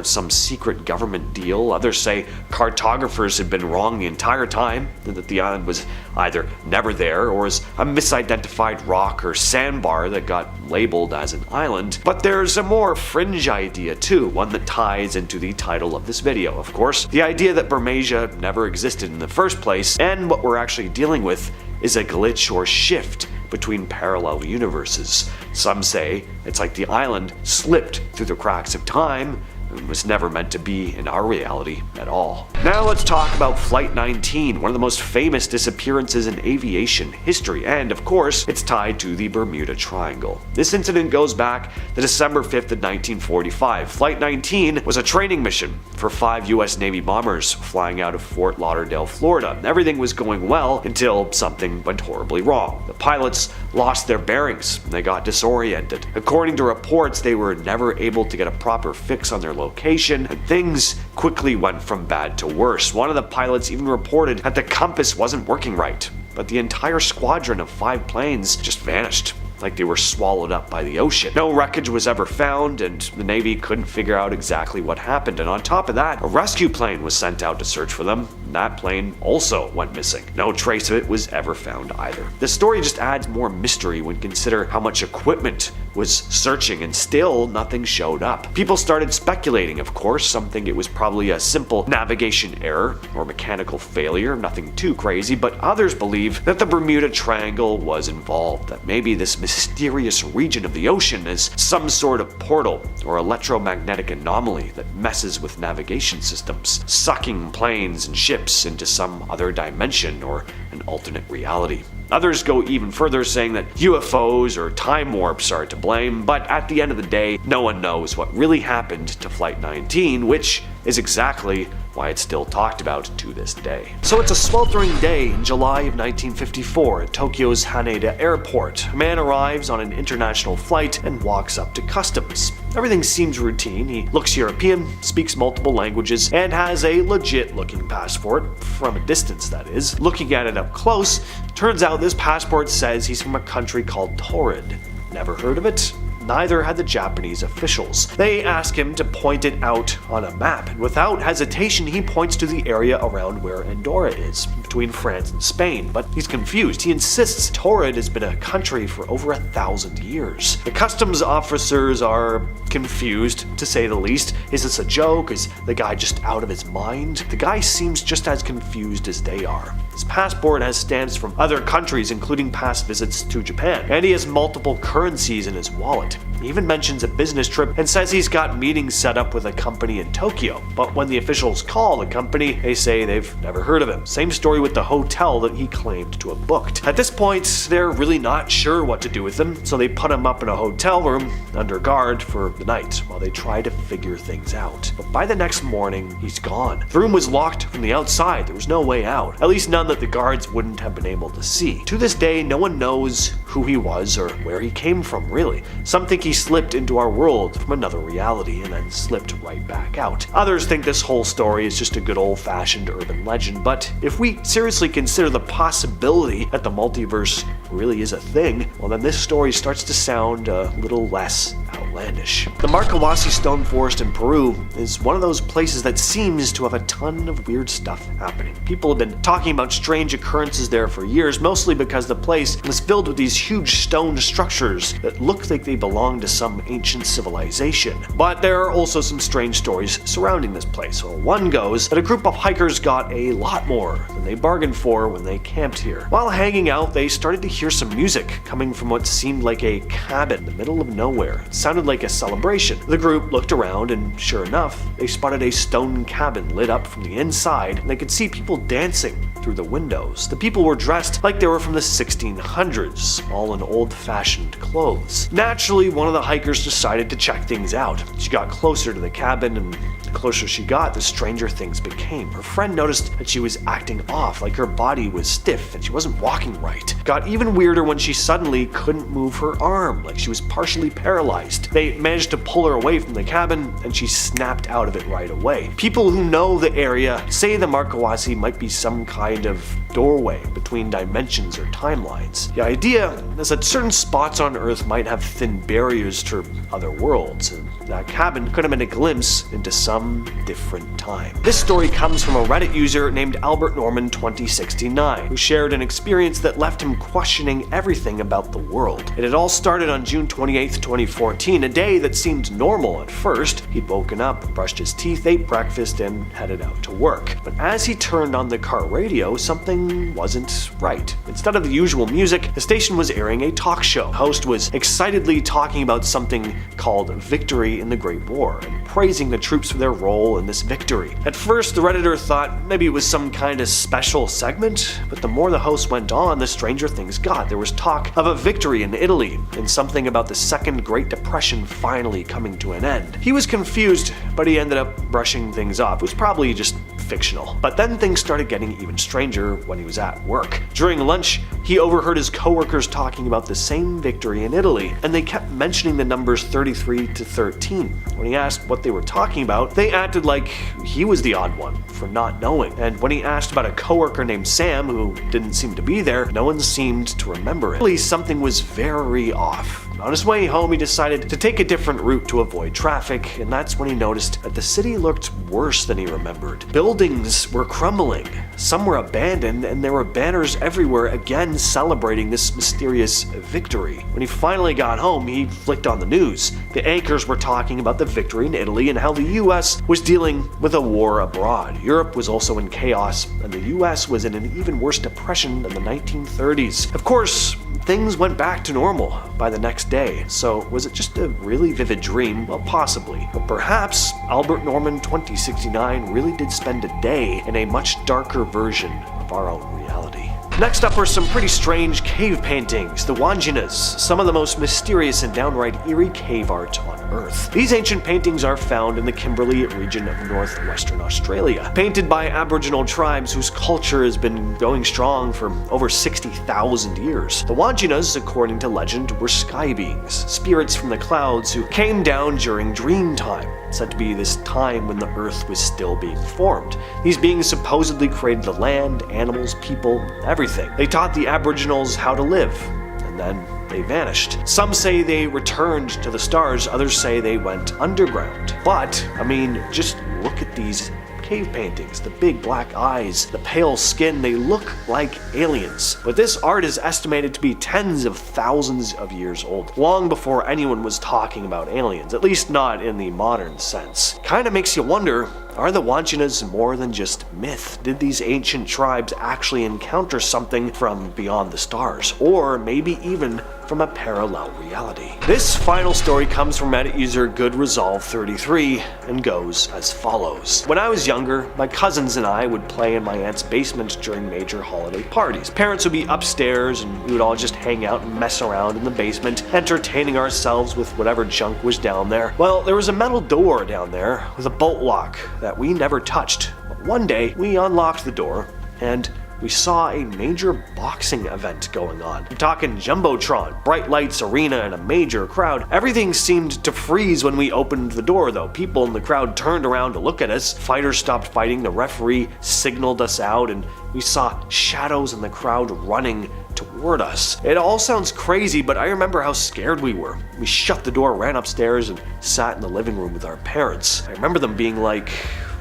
Speaker 2: of some secret government deal. Others say cartographers had been wrong the entire time, and that the island was either never there or is a misidentified rock or sandbar that got labeled as an island. But there's a more fringe idea too, one that ties into the title of this video, of course. The idea that Bermeja never existed in the first place, and what we're actually dealing with is a glitch or shift between parallel universes. Some say it's like the island slipped through the cracks of time and was never meant to be in our reality at all. Now let's talk about Flight 19, one of the most famous disappearances in aviation history, and of course, it's tied to the Bermuda Triangle. This incident goes back to December 5th of 1945. Flight 19 was a training mission for 5 US Navy bombers flying out of Fort Lauderdale, Florida. Everything was going well until something went horribly wrong. The pilots lost their bearings and they got disoriented. According to reports, they were never able to get a proper fix on their location, and things quickly went from bad to worse. One of the pilots even reported that the compass wasn't working right, but the entire squadron of 5 planes just vanished, like they were swallowed up by the ocean. No wreckage was ever found, and the Navy couldn't figure out exactly what happened. And on top of that, a rescue plane was sent out to search for them, and that plane also went missing. No trace of it was ever found either. The story just adds more mystery when consider how much equipment was searching and still nothing showed up. People started speculating, of course. Some think it was probably a simple navigation error or mechanical failure, nothing too crazy, but others believe that the Bermuda Triangle was involved, that maybe this mysterious region of the ocean is some sort of portal or electromagnetic anomaly that messes with navigation systems, sucking planes and ships into some other dimension or an alternate reality. Others go even further, saying that UFOs or time warps are to blame, but at the end of the day, no one knows what really happened to Flight 19, which is exactly why it's still talked about to this day. So it's a sweltering day in July of 1954 at Tokyo's Haneda Airport. A man arrives on an international flight and walks up to customs. Everything seems routine. He looks European, speaks multiple languages, and has a legit-looking passport, from a distance that is. Looking at it up close, turns out this passport says he's from a country called Torrid. Never heard of it? Neither had the Japanese officials. They ask him to point it out on a map, and without hesitation he points to the area around where Andorra is, between France and Spain, but he's confused. He insists Torrid has been a country for over 1,000 years. The customs officers are confused, to say the least. Is this a joke? Is the guy just out of his mind? The guy seems just as confused as they are. His passport has stamps from other countries, including past visits to Japan, and he has multiple currencies in his wallet. He even mentions a business trip and says he's got meetings set up with a company in Tokyo, but when the officials call the company, they say they've never heard of him. Same story with
Speaker 1: at the hotel that he claimed to have booked. At this point, they're really not sure what to do with him, so they put him up in a hotel room under guard for the night while they try to figure things out. But by the next morning, he's gone. The room was locked from the outside. There was no way out, at least none that the guards wouldn't have been able to see. To this day, no one knows who he was or where he came from, really. Some think he slipped into our world from another reality and then slipped right back out. Others think this whole story is just a good old-fashioned urban legend, but if we seriously consider the possibility that the multiverse really is a thing, well then this story starts to sound a little less outlandish. The Marcahuasi Stone Forest in Peru is one of those places that seems to have a ton of weird stuff happening. People have been talking about strange occurrences there for years, mostly because the place is filled with these huge stone structures that look like they belong to some ancient civilization. But there are also some strange stories surrounding this place. Well, one goes that a group of hikers got a lot more than they bargained for when they camped here. While hanging out, they started to hear some music coming from what seemed like a cabin in the middle of nowhere. It sounded like a celebration. The group looked around and sure enough, they spotted a stone cabin lit up from the inside and they could see people dancing through the windows. The people were dressed like they were from the 1600s, all in old-fashioned clothes. Naturally, one of the hikers decided to check things out. She got closer to the cabin, and the closer she got, the stranger things became. Her friend noticed that she was acting off, like her body was stiff and she wasn't walking right. Got even weirder when she suddenly couldn't move her arm, like she was partially paralyzed. They managed to pull her away from the cabin and she snapped out of it right away. People who know the area say the Marcahuasi might be some kind of doorway between dimensions or timelines. The idea is that certain spots on Earth might have thin barriers to other worlds, and that cabin could have been a glimpse into some different time. This story comes from a Reddit user named Albert Norman 2069, who shared an experience that left him questioning everything about the world. It had all started on June 28, 2014, a day that seemed normal at first. He'd woken up, brushed his teeth, ate breakfast, and headed out to work. But as he turned on the car radio, something wasn't right. Instead of the usual music, the station was airing a talk show. The host was excitedly talking about something called victory in the Great War and praising the troops for their role in this victory. At first, the Redditor thought maybe it was some kind of special segment, but the more the host went on, the stranger things got. There was talk of a victory in Italy and something about the Second Great Depression finally coming to an end. He was confused, but he ended up brushing things off. It was probably just fictional. But then things started getting even stranger when he was at work. During lunch, he overheard his coworkers talking about the same victory in Italy, and they kept mentioning the numbers 33 to 13. When he asked what they were talking about, they acted like he was the odd one for not knowing. And when he asked about a coworker named Sam, who didn't seem to be there, no one seemed to remember it. At least something was very off. On his way home, he decided to take a different route to avoid traffic, and that's when he noticed that the city looked worse than he remembered. Buildings were crumbling, some were abandoned, and there were banners everywhere again celebrating this mysterious victory. When he finally got home, he flicked on the news. The anchors were talking about the victory in Italy and how the US was dealing with a war abroad. Europe was also in chaos, and the US was in an even worse depression than the 1930s. Of course, things went back to normal by the next day. So was it just a really vivid dream? Well, possibly. But perhaps Albert Norman 2069 really did spend a day in a much darker version of our own reality. Next up are some pretty strange cave paintings, the Wanjinas, some of the most mysterious and downright eerie cave art on Earth. These ancient paintings are found in the Kimberley region of northwestern Australia, painted by Aboriginal tribes whose culture has been going strong for over 60,000 years. The Wanjinas, according to legend, were sky beings, spirits from the clouds who came down during dream time, said to be this time when the Earth was still being formed. These beings supposedly created the land, animals, people, everything. They taught the Aboriginals how to live, and then they vanished. Some say they returned to the stars, others say they went underground. But, I mean, just look at these cave paintings, the big black eyes, the pale skin, they look like aliens. But this art is estimated to be tens of thousands of years old, long before anyone was talking about aliens, at least not in the modern sense. Kinda makes you wonder Are the Wanchinas more than just myth? Did these ancient tribes actually encounter something from beyond the stars? Or maybe even from a parallel reality? This final story comes from Reddit user GoodResolve33 and goes as follows. When I was younger, my cousins and I would play in my aunt's basement during major holiday parties. Parents would be upstairs and we would all just hang out and mess around in the basement, entertaining ourselves with whatever junk was down there. Well, there was a metal door down there with a bolt lock that we never touched. But one day, we unlocked the door and we saw a major boxing event going on. I'm talking Jumbotron, bright lights, arena, and a major crowd. Everything seemed to freeze when we opened the door though. People in the crowd turned around to look at us. Fighters stopped fighting, the referee signaled us out, and we saw shadows in the crowd running toward us. It all sounds crazy, but I remember how scared we were. We shut the door, ran upstairs, and sat in the living room with our parents. I remember them being like,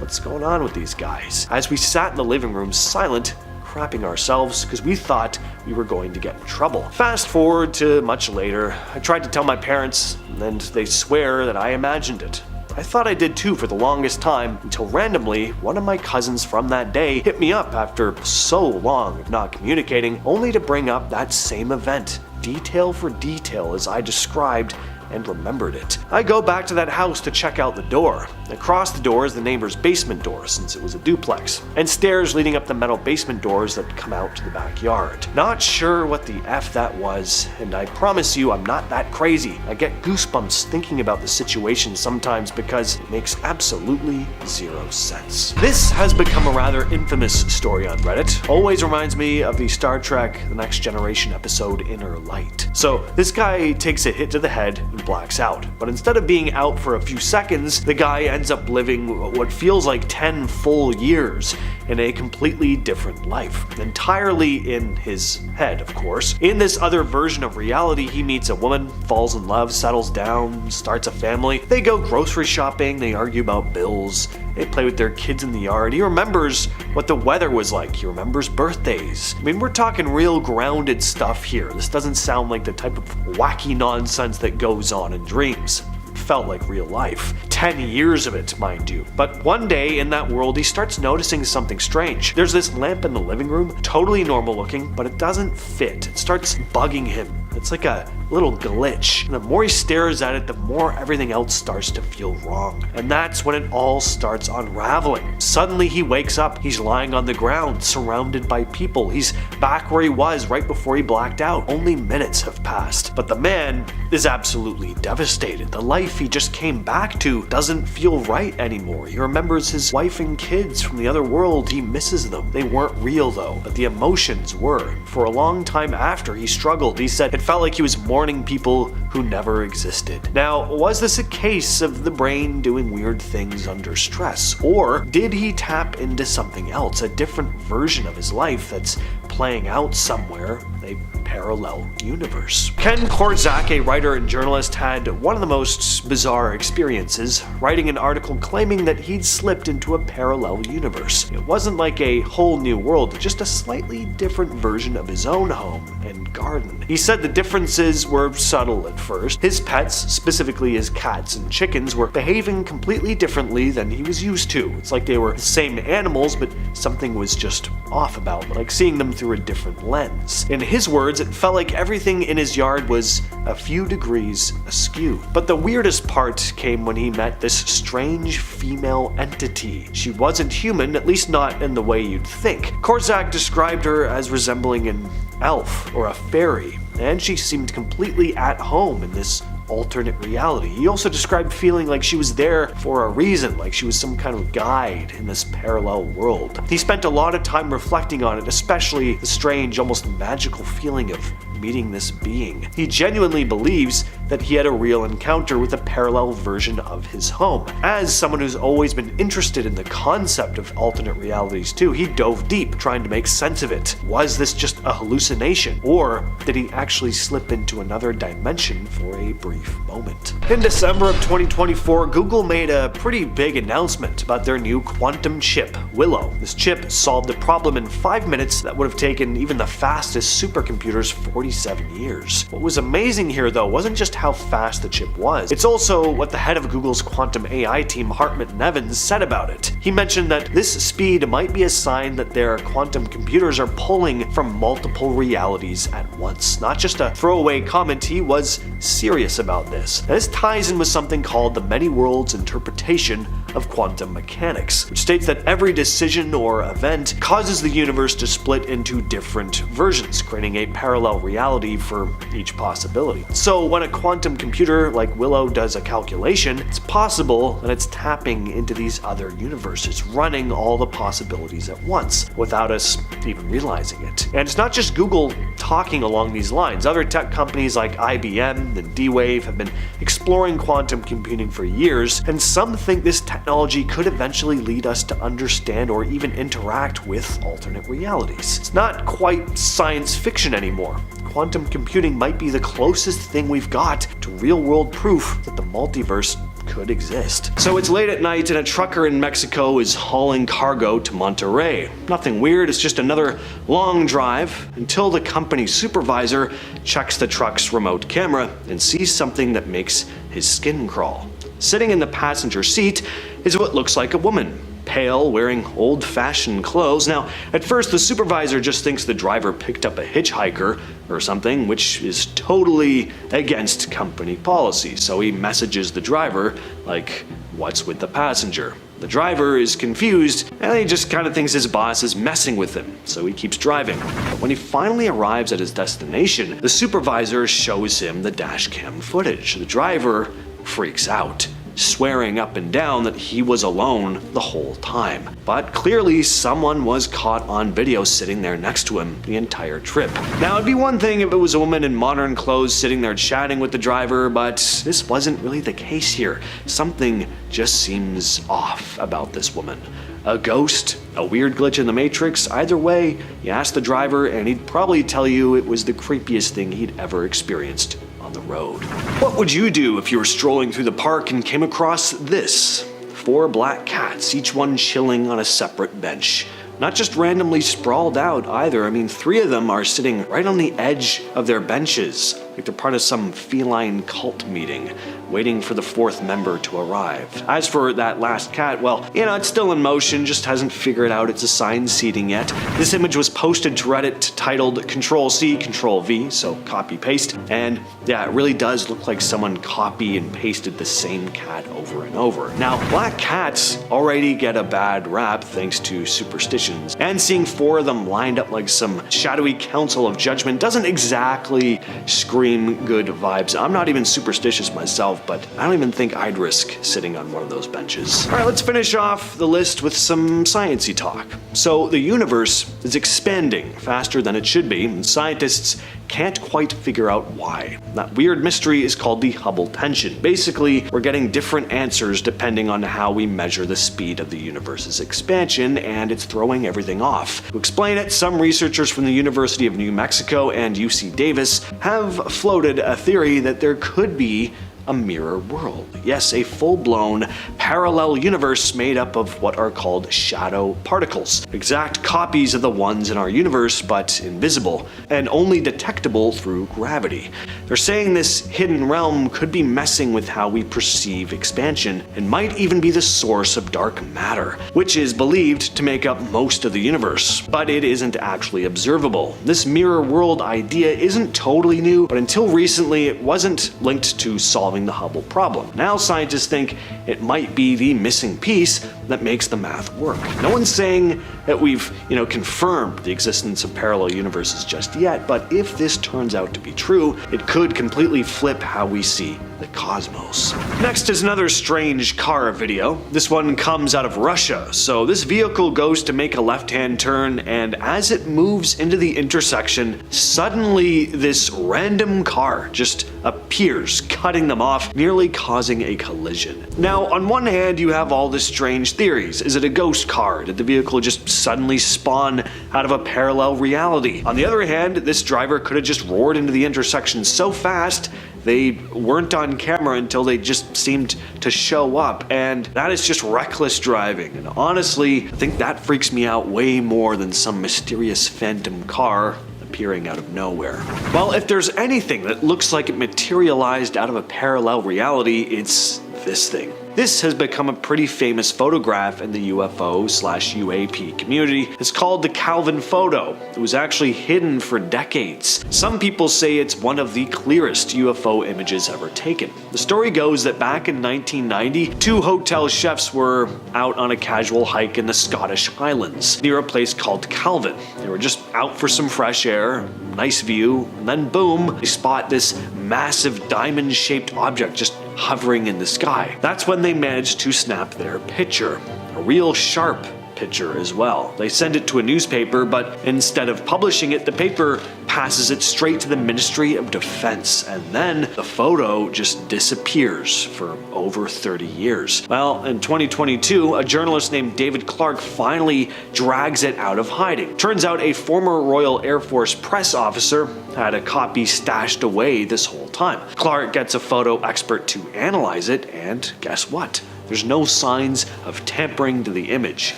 Speaker 1: "What's going on with these guys?" As we sat in the living room silent, crapping ourselves because we thought we were going to get in trouble. Fast forward to much later, I tried to tell my parents and they swear that I imagined it. I thought I did too for the longest time until randomly one of my cousins from that day hit me up after so long of not communicating, only to bring up that same event, detail for detail as I described and remembered it. I go back to that house to check out the door. Across the door is the neighbor's basement door, since it was a duplex, and stairs leading up the metal basement doors that come out to the backyard. Not sure what the F that was, and I promise you I'm not that crazy. I get goosebumps thinking about the situation sometimes because it makes absolutely zero sense. This has become a rather infamous story on Reddit. Always reminds me of the Star Trek The Next Generation episode Inner Light. So this guy takes a hit to the head and blacks out, but instead of being out for a few seconds, the guy ends up living what feels like 10 full years in a completely different life, entirely in his head, of course. In this other version of reality, he meets a woman, falls in love, settles down, starts a family. They go grocery shopping, they argue about bills, they play with their kids in the yard. He remembers what the weather was like, he remembers birthdays. I mean, we're talking real grounded stuff here. This doesn't sound like the type of wacky nonsense that goes on in dreams. It felt like real life. 10 years of it, mind you. But one day in that world, he starts noticing something strange. There's this lamp in the living room, totally normal looking, but it doesn't fit. It starts bugging him. It's like a little glitch. And the more he stares at it, the more everything else starts to feel wrong. And that's when it all starts unraveling. Suddenly he wakes up. He's lying on the ground, surrounded by people. He's back where he was right before he blacked out. Only minutes have passed. But the man is absolutely devastated. The life he just came back to doesn't feel right anymore. He remembers his wife and kids from the other world. He misses them. They weren't real though, but the emotions were. For a long time after, he struggled. He said it felt like he was mourning people who never existed. Now, was this a case of the brain doing weird things under stress? Or did he tap into something else, a different version of his life that's playing out somewhere, a parallel universe? Ken Korzak, a writer and journalist, had one of the most bizarre experiences, writing an article claiming that he'd slipped into a parallel universe. It wasn't like a whole new world, just a slightly different version of his own home and garden. He said the differences were subtle at first. His pets, specifically his cats and chickens, were behaving completely differently than he was used to. It's like they were the same animals, but something was just off about them, like seeing them through a different lens. In his words, it felt like everything in his yard was a few degrees askew. But the weirdest part came when he met this strange female entity. She wasn't human, at least not in the way you'd think. Korzak described her as resembling an elf or a fairy, and she seemed completely at home in this alternate reality. He also described feeling like she was there for a reason, like she was some kind of guide in this parallel world. He spent a lot of time reflecting on it, especially the strange, almost magical feeling of meeting this being. He genuinely believes that he had a real encounter with a parallel version of his home. As someone who's always been interested in the concept of alternate realities too, he dove deep trying to make sense of it. Was this just a hallucination, or did he actually slip into another dimension for a brief moment? In December of 2024, Google made a pretty big announcement about their new quantum chip, Willow. This chip solved a problem in 5 minutes that would have taken even the fastest supercomputers 47 years. What was amazing here though wasn't just how fast the chip was. It's also what the head of Google's quantum AI team, Hartmut Nevins, said about it. He mentioned that this speed might be a sign that their quantum computers are pulling from multiple realities at once. Not just a throwaway comment, he was serious about this. Now, this ties in with something called the many worlds interpretation of quantum mechanics, which states that every decision or event causes the universe to split into different versions, creating a parallel reality for each possibility. So when a quantum computer like Willow does a calculation, it's possible that it's tapping into these other universes, running all the possibilities at once, without us even realizing it. And it's not just Google talking along these lines. Other tech companies like IBM and D-Wave have been exploring quantum computing for years, and some think this technology could eventually lead us to understand or even interact with alternate realities. It's not quite science fiction anymore. Quantum computing might be the closest thing we've got to real-world proof that the multiverse could exist. So it's late at night and a trucker in Mexico is hauling cargo to Monterrey. Nothing weird, it's just another long drive until the company supervisor checks the truck's remote camera and sees something that makes his skin crawl. Sitting in the passenger seat is what looks like a woman. Pale, wearing old-fashioned clothes. Now, at first the supervisor just thinks the driver picked up a hitchhiker or something, which is totally against company policy. So he messages the driver, like, what's with the passenger? The driver is confused, and he just kind of thinks his boss is messing with him, so he keeps driving. But when he finally arrives at his destination, the supervisor shows him the dashcam footage. The driver freaks out, swearing up and down that he was alone the whole time. But clearly someone was caught on video sitting there next to him the entire trip. Now, it'd be one thing if it was a woman in modern clothes sitting there chatting with the driver, but this wasn't really the case here. Something just seems off about this woman. A ghost? A weird glitch in the Matrix? Either way, you ask the driver and he'd probably tell you it was the creepiest thing he'd ever experienced on the road. What would you do if you were strolling through the park and came across this? 4 black cats, each one chilling on a separate bench. Not just randomly sprawled out either. I mean, 3 of them are sitting right on the edge of their benches, like they're part of some feline cult meeting, waiting for the 4th member to arrive. As for that last cat, well, it's still in motion, just hasn't figured out its assigned seating yet. This image was posted to Reddit titled Control-C, Control-V, so copy-paste, and yeah, it really does look like someone copy and pasted the same cat over and over. Now, black cats already get a bad rap thanks to superstitions, and seeing 4 of them lined up like some shadowy council of judgment doesn't exactly scream good vibes. I'm not even superstitious myself, but I don't even think I'd risk sitting on one of those benches. All right, let's finish off the list with some sciencey talk. So the universe is expanding faster than it should be, and scientists can't quite figure out why. That weird mystery is called the Hubble tension. Basically, we're getting different answers depending on how we measure the speed of the universe's expansion, and it's throwing everything off. To explain it, some researchers from the University of New Mexico and UC Davis have floated a theory that there could be a mirror world. Yes, a full-blown parallel universe made up of what are called shadow particles. Exact copies of the ones in our universe, but invisible, and only detectable through gravity. They're saying this hidden realm could be messing with how we perceive expansion, and might even be the source of dark matter, which is believed to make up most of the universe, but it isn't actually observable. This mirror world idea isn't totally new, but until recently it wasn't linked to solving the Hubble problem. Now scientists think it might be the missing piece that makes the math work. No one's saying that we've, confirmed the existence of parallel universes just yet, but if this turns out to be true, it could completely flip how we see the cosmos. Next is another strange car video. This one comes out of Russia. So this vehicle goes to make a left-hand turn, and as it moves into the intersection, suddenly this random car just appears, cutting them off, nearly causing a collision. Now, on one hand, you have all the strange theories. Is it a ghost car? Did the vehicle just suddenly spawn out of a parallel reality? On the other hand, this driver could have just roared into the intersection so fast they weren't on camera until they just seemed to show up, and that is just reckless driving. And honestly, I think that freaks me out way more than some mysterious phantom car appearing out of nowhere. Well, if there's anything that looks like it materialized out of a parallel reality, it's this thing. This has become a pretty famous photograph in the UFO/UAP community. It's called the Calvin photo. It was actually hidden for decades. Some people say it's one of the clearest UFO images ever taken. The story goes that back in 1990, two hotel chefs were out on a casual hike in the Scottish Highlands near a place called Calvin. They were just out for some fresh air, nice view, and then boom, they spot this massive diamond-shaped object just hovering in the sky. That's when they managed to snap their picture. A real sharp picture as well. They send it to a newspaper, but instead of publishing it, the paper passes it straight to the Ministry of Defense, and then the photo just disappears for over 30 years. Well, in 2022, a journalist named David Clark finally drags it out of hiding. Turns out a former Royal Air Force press officer had a copy stashed away this whole time. Clark gets a photo expert to analyze it, and guess what? There's no signs of tampering to the image.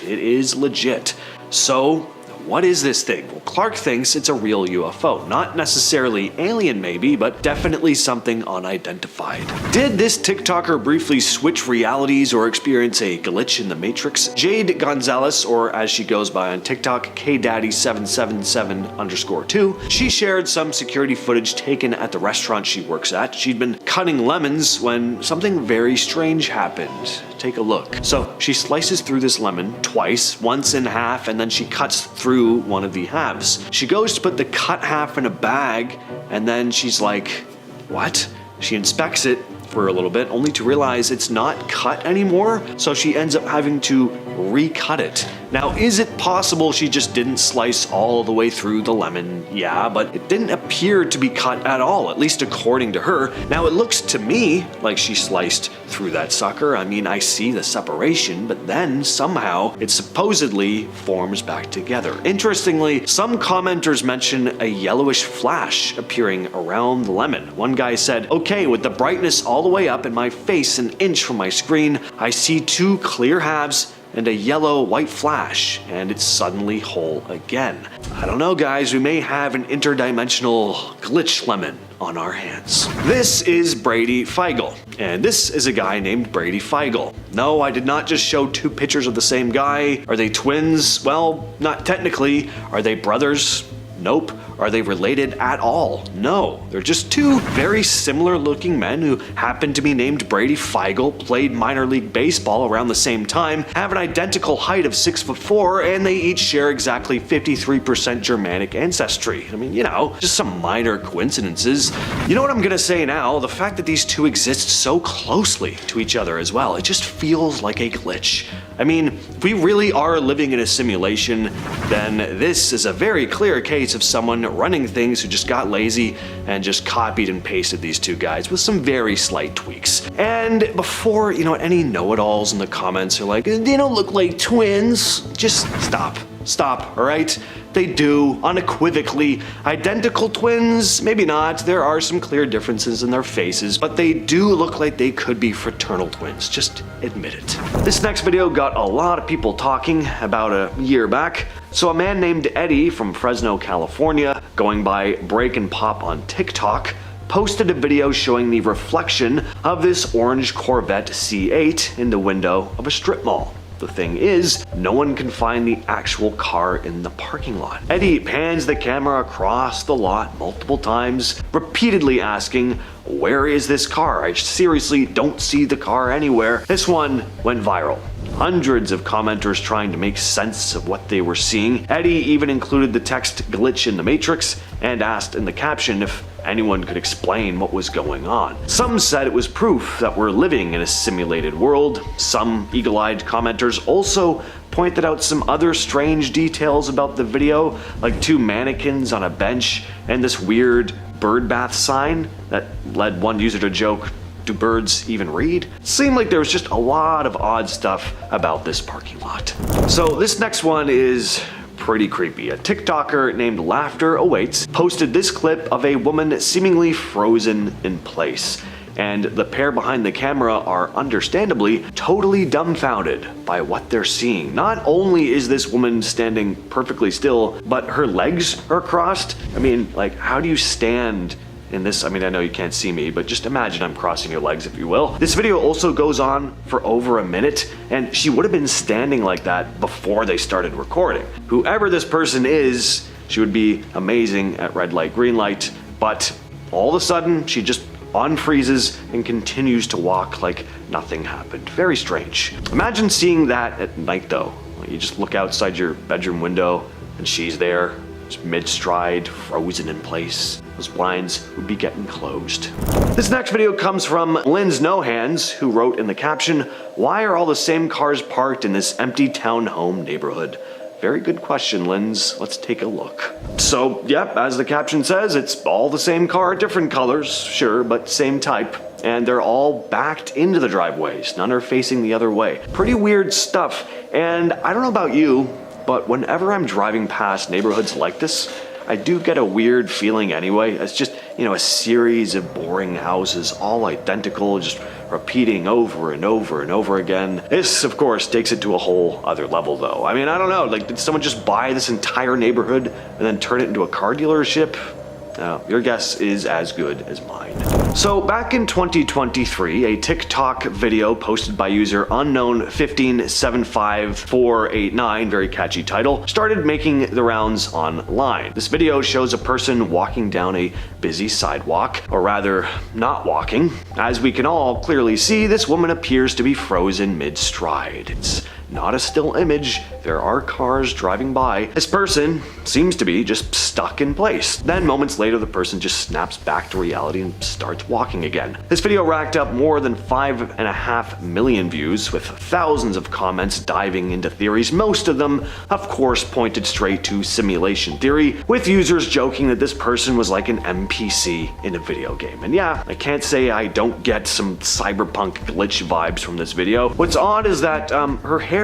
Speaker 1: It is legit. So, what is this thing? Well, Clark thinks it's a real UFO. Not necessarily alien maybe, but definitely something unidentified. Did this TikToker briefly switch realities or experience a glitch in the Matrix? Jade Gonzalez, or as she goes by on TikTok, KDaddy777_2, she shared some security footage taken at the restaurant she works at. She'd been cutting lemons when something very strange happened. Take a look. So she slices through this lemon twice, once in half, and then she cuts through one of the halves. She goes to put the cut half in a bag, and then she's like, what? She inspects it for a little bit, only to realize it's not cut anymore, so she ends up having to recut it. Now, is it possible she just didn't slice all the way through the lemon? Yeah, but it didn't appear to be cut at all, at least according to her. Now, it looks to me like she sliced through that sucker. I mean, I see the separation, but then somehow it supposedly forms back together. Interestingly, some commenters mention a yellowish flash appearing around the lemon. One guy said, okay, with the brightness all the way up and my face an inch from my screen, I see two clear halves and a yellow-white flash, and it's suddenly whole again. I don't know, guys, we may have an interdimensional glitch lemon on our hands. This is Brady Feigl, and this is a guy named Brady Feigl. No, I did not just show two pictures of the same guy. Are they twins? Well, not technically. Are they brothers? Nope. Are they related at all? No. They're just two very similar looking men who happen to be named Brady Feigl, played minor league baseball around the same time, have an identical height of 6'4", and they each share exactly 53% Germanic ancestry. I mean, you know, just some minor coincidences. You know what I'm gonna say now? The fact that these two exist so closely to each other as well, it just feels like a glitch. I mean, if we really are living in a simulation, then this is a very clear case of someone running things who just got lazy and just copied and pasted these two guys with some very slight tweaks. And before, you know, any know-it-alls in the comments are like, they don't look like twins, just stop. Stop, all right? They do, unequivocally. Identical twins? Maybe not. There are some clear differences in their faces, but they do look like they could be fraternal twins. Just admit it. This next video got a lot of people talking about a year back. So a man named Eddie from Fresno, California, going by Break and Pop on TikTok, posted a video showing the reflection of this orange Corvette C8 in the window of a strip mall. The thing is, no one can find the actual car in the parking lot. Eddie pans the camera across the lot multiple times, repeatedly asking, where is this car? I seriously don't see the car anywhere. This one went viral. Hundreds of commenters trying to make sense of what they were seeing. Eddie even included the text glitch in the Matrix and asked in the caption if anyone could explain what was going on. Some said it was proof that we're living in a simulated world. Some eagle-eyed commenters also pointed out some other strange details about the video, like two mannequins on a bench and this weird bird bath sign that led one user to joke, do birds even read? It seemed like there was just a lot of odd stuff about this parking lot. So this next one is pretty creepy. A TikToker named Laughter Awaits posted this clip of a woman seemingly frozen in place. and the pair behind the camera are understandably totally dumbfounded by what they're seeing. Not only is this woman standing perfectly still, but her legs are crossed. I mean, like, how do you stand in this? I mean, I know you can't see me, but just imagine I'm crossing your legs, if you will. This video also goes on for over a minute, and she would have been standing like that before they started recording. Whoever this person is, she would be amazing at red light, green light, but all of a sudden, she just unfreezes and continues to walk like nothing happened. Very strange. Imagine seeing that at night though. You just look outside your bedroom window and she's there, just mid-stride, frozen in place. Those blinds would be getting closed. This next video comes from Lynn's No Hands, who wrote in the caption, "Why are all the same cars parked in this empty townhome neighborhood?" Very good question, Linz. Let's take a look. So, yep, as the caption says, it's all the same car, different colors, sure, but same type. And they're all backed into the driveways. None are facing the other way. Pretty weird stuff. And I don't know about you, but whenever I'm driving past neighborhoods like this, I do get a weird feeling anyway. It's just, a series of boring houses, all identical, just repeating over and over and over again. This, of course, takes it to a whole other level, though. I mean, I don't know, like, did someone just buy this entire neighborhood and then turn it into a car dealership? Your guess is as good as mine. So back in 2023, a TikTok video posted by user unknown1575489, very catchy title, started making the rounds online. This video shows a person walking down a busy sidewalk, or rather, not walking. As we can all clearly see, this woman appears to be frozen mid-stride. It's not a still image. There are cars driving by. This person seems to be just stuck in place. Then moments later, the person just snaps back to reality and starts walking again. This video racked up more than 5.5 million views, with thousands of comments diving into theories. Most of them, of course, pointed straight to simulation theory, with users joking that this person was like an NPC in a video game. And yeah, I can't say I don't get some cyberpunk glitch vibes from this video. What's odd is that her hair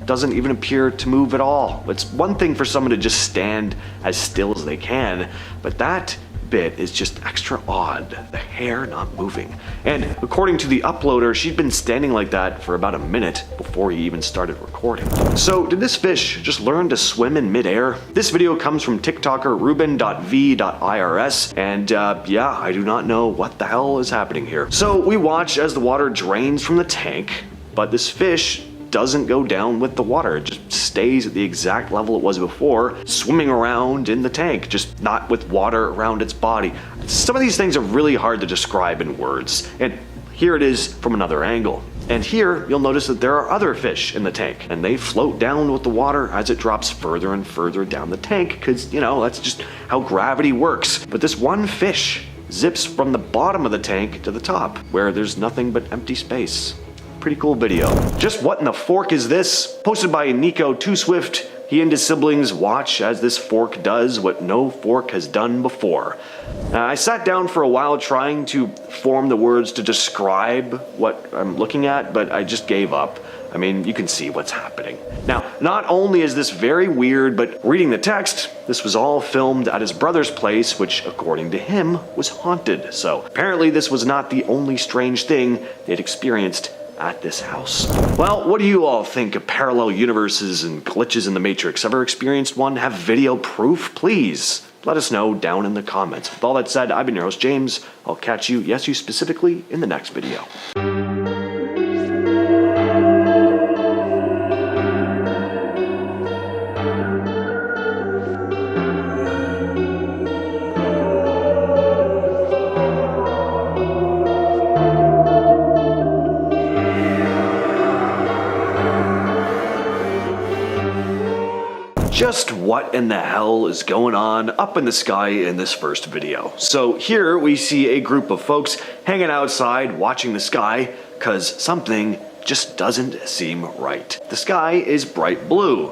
Speaker 1: doesn't even appear to move at all. It's one thing for someone to just stand as still as they can, but that bit is just extra odd. The hair not moving. And according to the uploader, she'd been standing like that for about a minute before he even started recording. So did this fish just learn to swim in midair? This video comes from TikToker Ruben.v.irs, and yeah, I do not know what the hell is happening here. So we watch as the water drains from the tank, but this fish doesn't go down with the water. It just stays at the exact level it was before, swimming around in the tank, just not with water around its body. Some of these things are really hard to describe in words, and here it is from another angle. And here, you'll notice that there are other fish in the tank, and they float down with the water as it drops further and further down the tank, because, that's just how gravity works. But this one fish zips from the bottom of the tank to the top, where there's nothing but empty space. Pretty cool video. Just what in the fork is this? Posted by Nico Too Swift. He and his siblings watch as this fork does what no fork has done before. I sat down for a while trying to form the words to describe what I'm looking at, but I just gave up. I mean, you can see what's happening. Now, not only is this very weird, but reading the text, this was all filmed at his brother's place, which, according to him, was haunted. So apparently this was not the only strange thing they'd experienced at this house. Well, what do you all think of parallel universes and glitches in the Matrix? Ever experienced one? Have video proof? Please let us know down in the comments. With all that said, I've been your host, James. I'll catch you, yes, you specifically, in the next video. Just what in the hell is going on up in the sky in this first video? So here we see a group of folks hanging outside watching the sky because something just doesn't seem right. The sky is bright blue.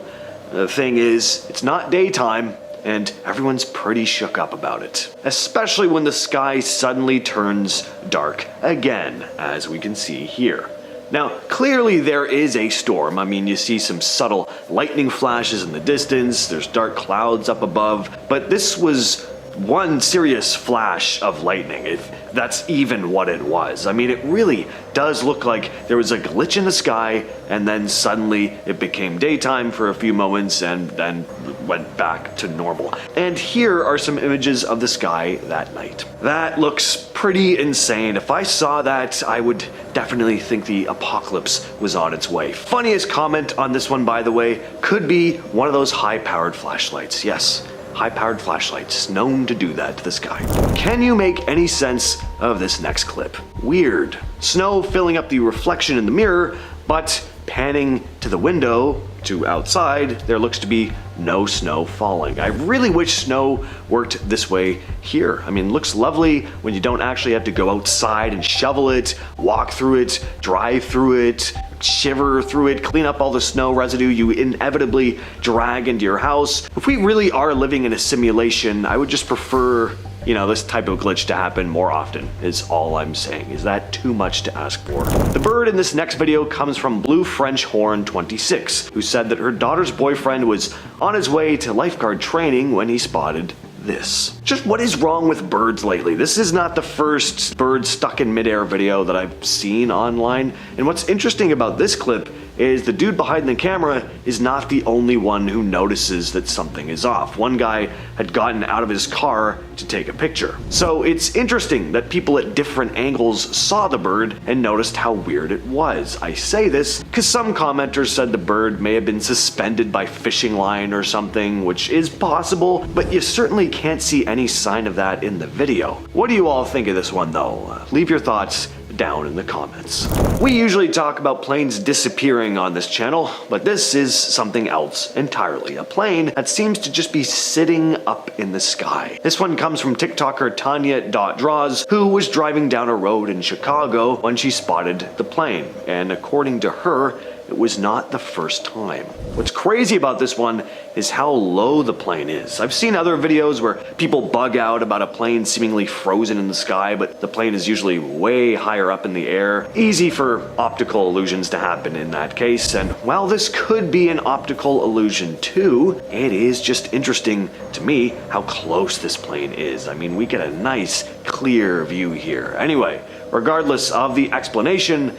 Speaker 1: The thing is, it's not daytime, and everyone's pretty shook up about it. Especially when the sky suddenly turns dark again, as we can see here. Now, clearly there is a storm. I mean, you see some subtle lightning flashes in the distance, there's dark clouds up above, but this was one serious flash of lightning, if that's even what it was. I mean, it really does look like there was a glitch in the sky, and then suddenly it became daytime for a few moments and then went back to normal. And here are some images of the sky that night. That looks pretty insane. If I saw that, I would definitely think the apocalypse was on its way. Funniest comment on this one, by the way, could be one of those high-powered flashlights. Yes, high-powered flashlights, known to do that to the sky. Can you make any sense of this next clip? Weird. Snow filling up the reflection in the mirror, but panning to the window, to outside, there looks to be no snow falling. I really wish snow worked this way here. I mean, it looks lovely when you don't actually have to go outside and shovel it, walk through it, drive through it, shiver through it, clean up all the snow residue you inevitably drag into your house. If we really are living in a simulation, I would just prefer, you know, this type of glitch to happen more often, is all I'm saying. Is that too much to ask for? The bird in this next video comes from Blue French Horn 26, who said that her daughter's boyfriend was on his way to lifeguard training when he spotted this. Just what is wrong with birds lately? This is not the first bird stuck in midair video that I've seen online. And what's interesting about this clip is the dude behind the camera is not the only one who notices that something is off. One guy had gotten out of his car to take a picture. So it's interesting that people at different angles saw the bird and noticed how weird it was. I say this because some commenters said the bird may have been suspended by fishing line or something, which is possible, but you certainly can't see any sign of that in the video. What do you all think of this one though? Leave your thoughts down in the comments. We usually talk about planes disappearing on this channel, but this is something else entirely. A plane that seems to just be sitting up in the sky. This one comes from TikToker Tanya.Draws, who was driving down a road in Chicago when she spotted the plane. And according to her, it was not the first time. What's crazy about this one is how low the plane is. I've seen other videos where people bug out about a plane seemingly frozen in the sky, but the plane is usually way higher up in the air. Easy for optical illusions to happen in that case, and while this could be an optical illusion too, it is just interesting to me how close this plane is. I mean, we get a nice, clear view here. Anyway, regardless of the explanation,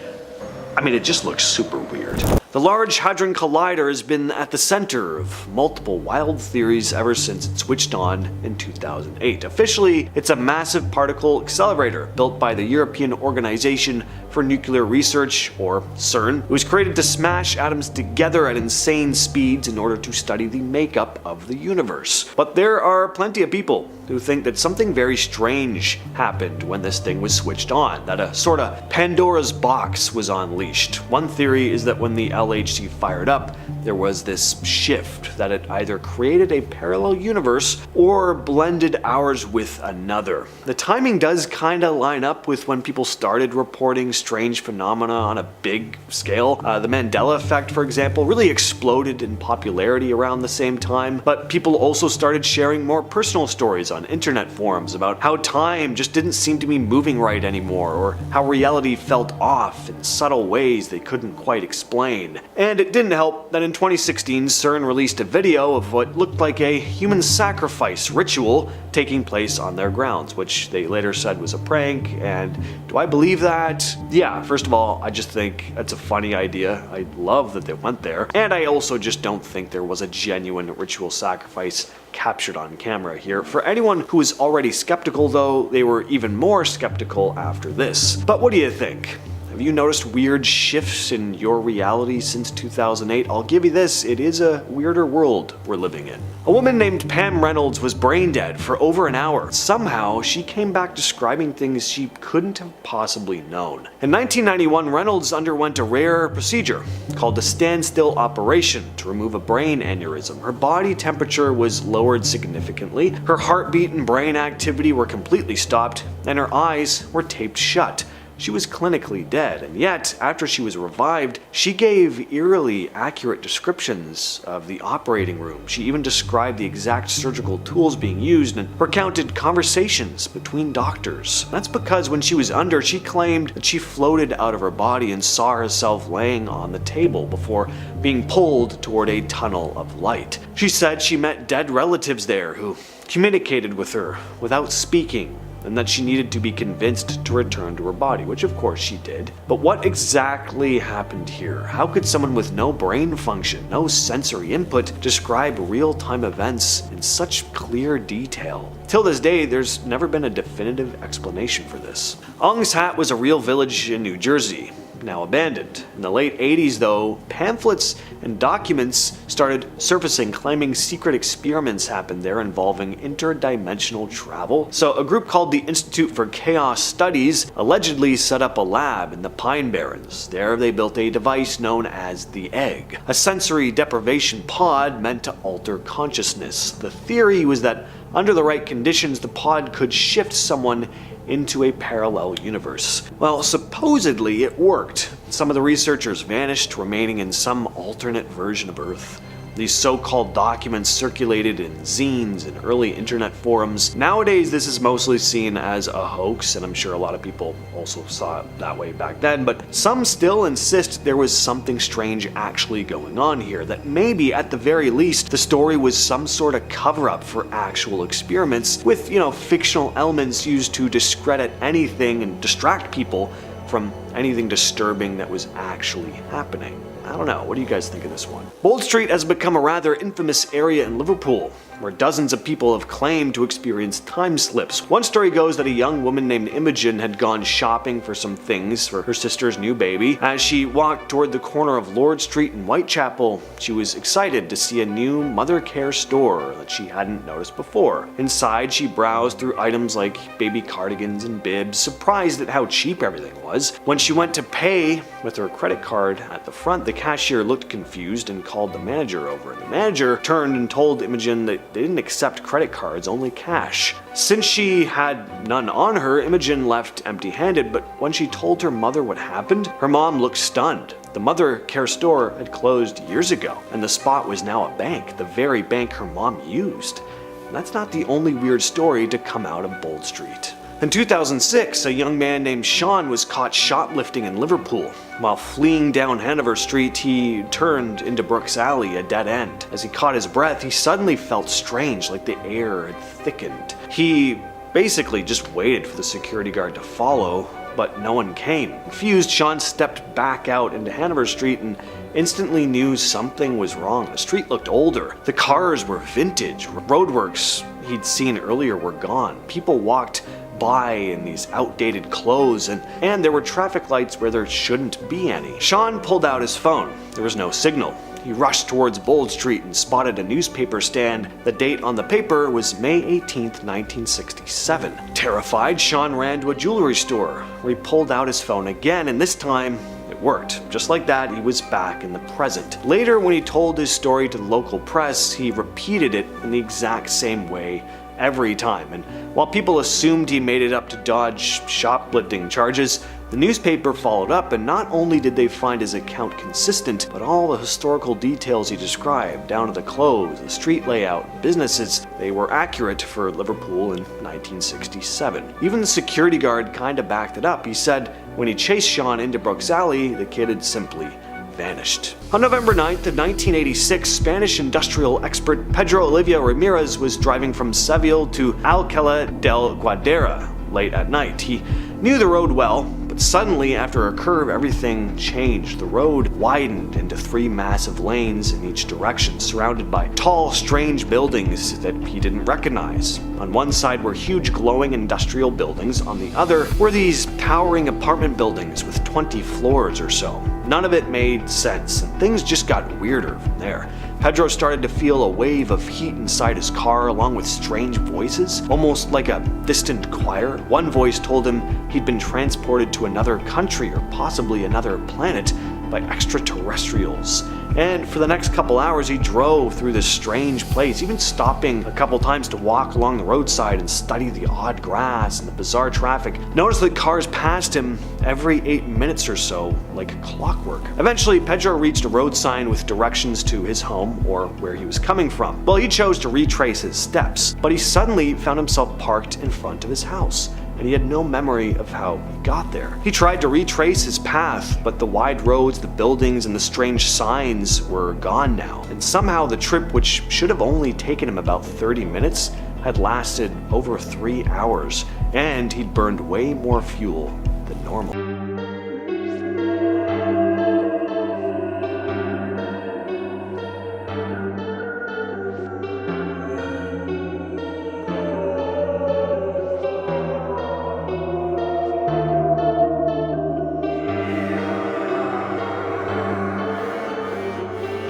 Speaker 1: I mean, it just looks super weird. The Large Hadron Collider has been at the center of multiple wild theories ever since it switched on in 2008. Officially, it's a massive particle accelerator built by the European Organization for Nuclear Research, or CERN. It was created to smash atoms together at insane speeds in order to study the makeup of the universe. But there are plenty of people who think that something very strange happened when this thing was switched on, that a sort of Pandora's box was unleashed. One theory is that when the LHC fired up, there was this shift, that it either created a parallel universe or blended ours with another. The timing does kinda line up with when people started reporting strange phenomena on a big scale. The Mandela effect, for example, really exploded in popularity around the same time, but people also started sharing more personal stories on internet forums about how time just didn't seem to be moving right anymore, or how reality felt off in subtle ways they couldn't quite explain. And it didn't help that in 2016 CERN released a video of what looked like a human sacrifice ritual taking place on their grounds, which they later said was a prank. And do I believe that? Yeah, first of all, I just think that's a funny idea. I love that they went there. And I also just don't think there was a genuine ritual sacrifice captured on camera here. For anyone who is already skeptical though, they were even more skeptical after this. But what do you think? Have you noticed weird shifts in your reality since 2008? I'll give you this, it is a weirder world we're living in. A woman named Pam Reynolds was brain dead for over an hour. Somehow, she came back describing things she couldn't have possibly known. In 1991, Reynolds underwent a rare procedure called a standstill operation to remove a brain aneurysm. Her body temperature was lowered significantly, her heartbeat and brain activity were completely stopped, and her eyes were taped shut. she was clinically dead, and yet, after she was revived, she gave eerily accurate descriptions of the operating room. She even described the exact surgical tools being used and recounted conversations between doctors. That's because when she was under, she claimed that she floated out of her body and saw herself laying on the table before being pulled toward a tunnel of light. She said she met dead relatives there who communicated with her without speaking, and that she needed to be convinced to return to her body, which of course she did. But what exactly happened here? How could someone with no brain function, no sensory input, describe real-time events in such clear detail? Till this day, there's never been a definitive explanation for this. Ong's Hat was a real village in New Jersey, now abandoned. In the late 80s though, pamphlets and documents started surfacing claiming secret experiments happened there involving interdimensional travel. So a group called the Institute for Chaos Studies allegedly set up a lab in the Pine Barrens. There they built a device known as the Egg, a sensory deprivation pod meant to alter consciousness. The theory was that under the right conditions, the pod could shift someone into a parallel universe. Well, supposedly it worked. Some of the researchers vanished, remaining in some alternate version of Earth. These so-called documents circulated in zines and early internet forums. Nowadays, this is mostly seen as a hoax, and I'm sure a lot of people also saw it that way back then, but some still insist there was something strange actually going on here, that maybe, at the very least, the story was some sort of cover-up for actual experiments with, fictional elements used to discredit anything and distract people from anything disturbing that was actually happening. I don't know, what do you guys think of this one? Bold Street has become a rather infamous area in Liverpool, where dozens of people have claimed to experience time slips. One story goes that a young woman named Imogen had gone shopping for some things for her sister's new baby. As she walked toward the corner of Lord Street in Whitechapel, she was excited to see a new mother care store that she hadn't noticed before. Inside, she browsed through items like baby cardigans and bibs, surprised at how cheap everything was. When she went to pay with her credit card at the front, the cashier looked confused and called the manager over. The manager turned and told Imogen that they didn't accept credit cards, only cash. Since she had none on her, Imogen left empty-handed, but when she told her mother what happened, her mom looked stunned. The mother care store had closed years ago, and the spot was now a bank, the very bank her mom used. And that's not the only weird story to come out of Bold Street. In 2006, a young man named Sean was caught shoplifting in Liverpool. While fleeing down Hanover Street, he turned into Brooks Alley, a dead end. As he caught his breath, he suddenly felt strange, like the air had thickened. He basically just waited for the security guard to follow, but no one came. Confused, Sean stepped back out into Hanover Street and instantly knew something was wrong. The street looked older. The cars were vintage. Roadworks he'd seen earlier were gone. People walked by in these outdated clothes, and there were traffic lights where there shouldn't be any. Sean pulled out his phone. There was no signal. He rushed towards Bold Street and spotted a newspaper stand. The date on the paper was May 18th, 1967. Terrified, Sean ran to a jewelry store where he pulled out his phone again, and this time it worked. Just like that, he was back in the present. Later, when he told his story to the local press, he repeated it in the exact same way every time, and while people assumed he made it up to dodge shoplifting charges, the newspaper followed up, and not only did they find his account consistent, but all the historical details he described, down to the clothes, the street layout, businesses, they were accurate for Liverpool in 1967. Even the security guard kinda backed it up. He said when he chased Sean into Brooks Alley, the kid had simply vanished. On November 9th of 1986, Spanish industrial expert Pedro Olivia Ramirez was driving from Seville to Alcalá del Guadera late at night. He knew the road well, but suddenly after a curve everything changed. The road widened into 3 massive lanes in each direction, surrounded by tall, strange buildings that he didn't recognize. On one side were huge glowing industrial buildings, on the other were these towering apartment buildings with 20 floors or so. None of it made sense, and things just got weirder from there. Pedro started to feel a wave of heat inside his car, along with strange voices, almost like a distant choir. One voice told him he'd been transported to another country or possibly another planet. by extraterrestrials. And for the next couple hours, he drove through this strange place, even stopping a couple times to walk along the roadside and study the odd grass and the bizarre traffic. Notice that cars passed him every 8 minutes or so, like clockwork. Eventually, Pedro reached a road sign with directions to his home or where he was coming from. Well, he chose to retrace his steps, but he suddenly found himself parked in front of his house, and he had no memory of how he got there. He tried to retrace his path, but the wide roads, the buildings, and the strange signs were gone now. And somehow the trip, which should have only taken him about 30 minutes, had lasted over 3 hours, and he'd burned way more fuel than normal.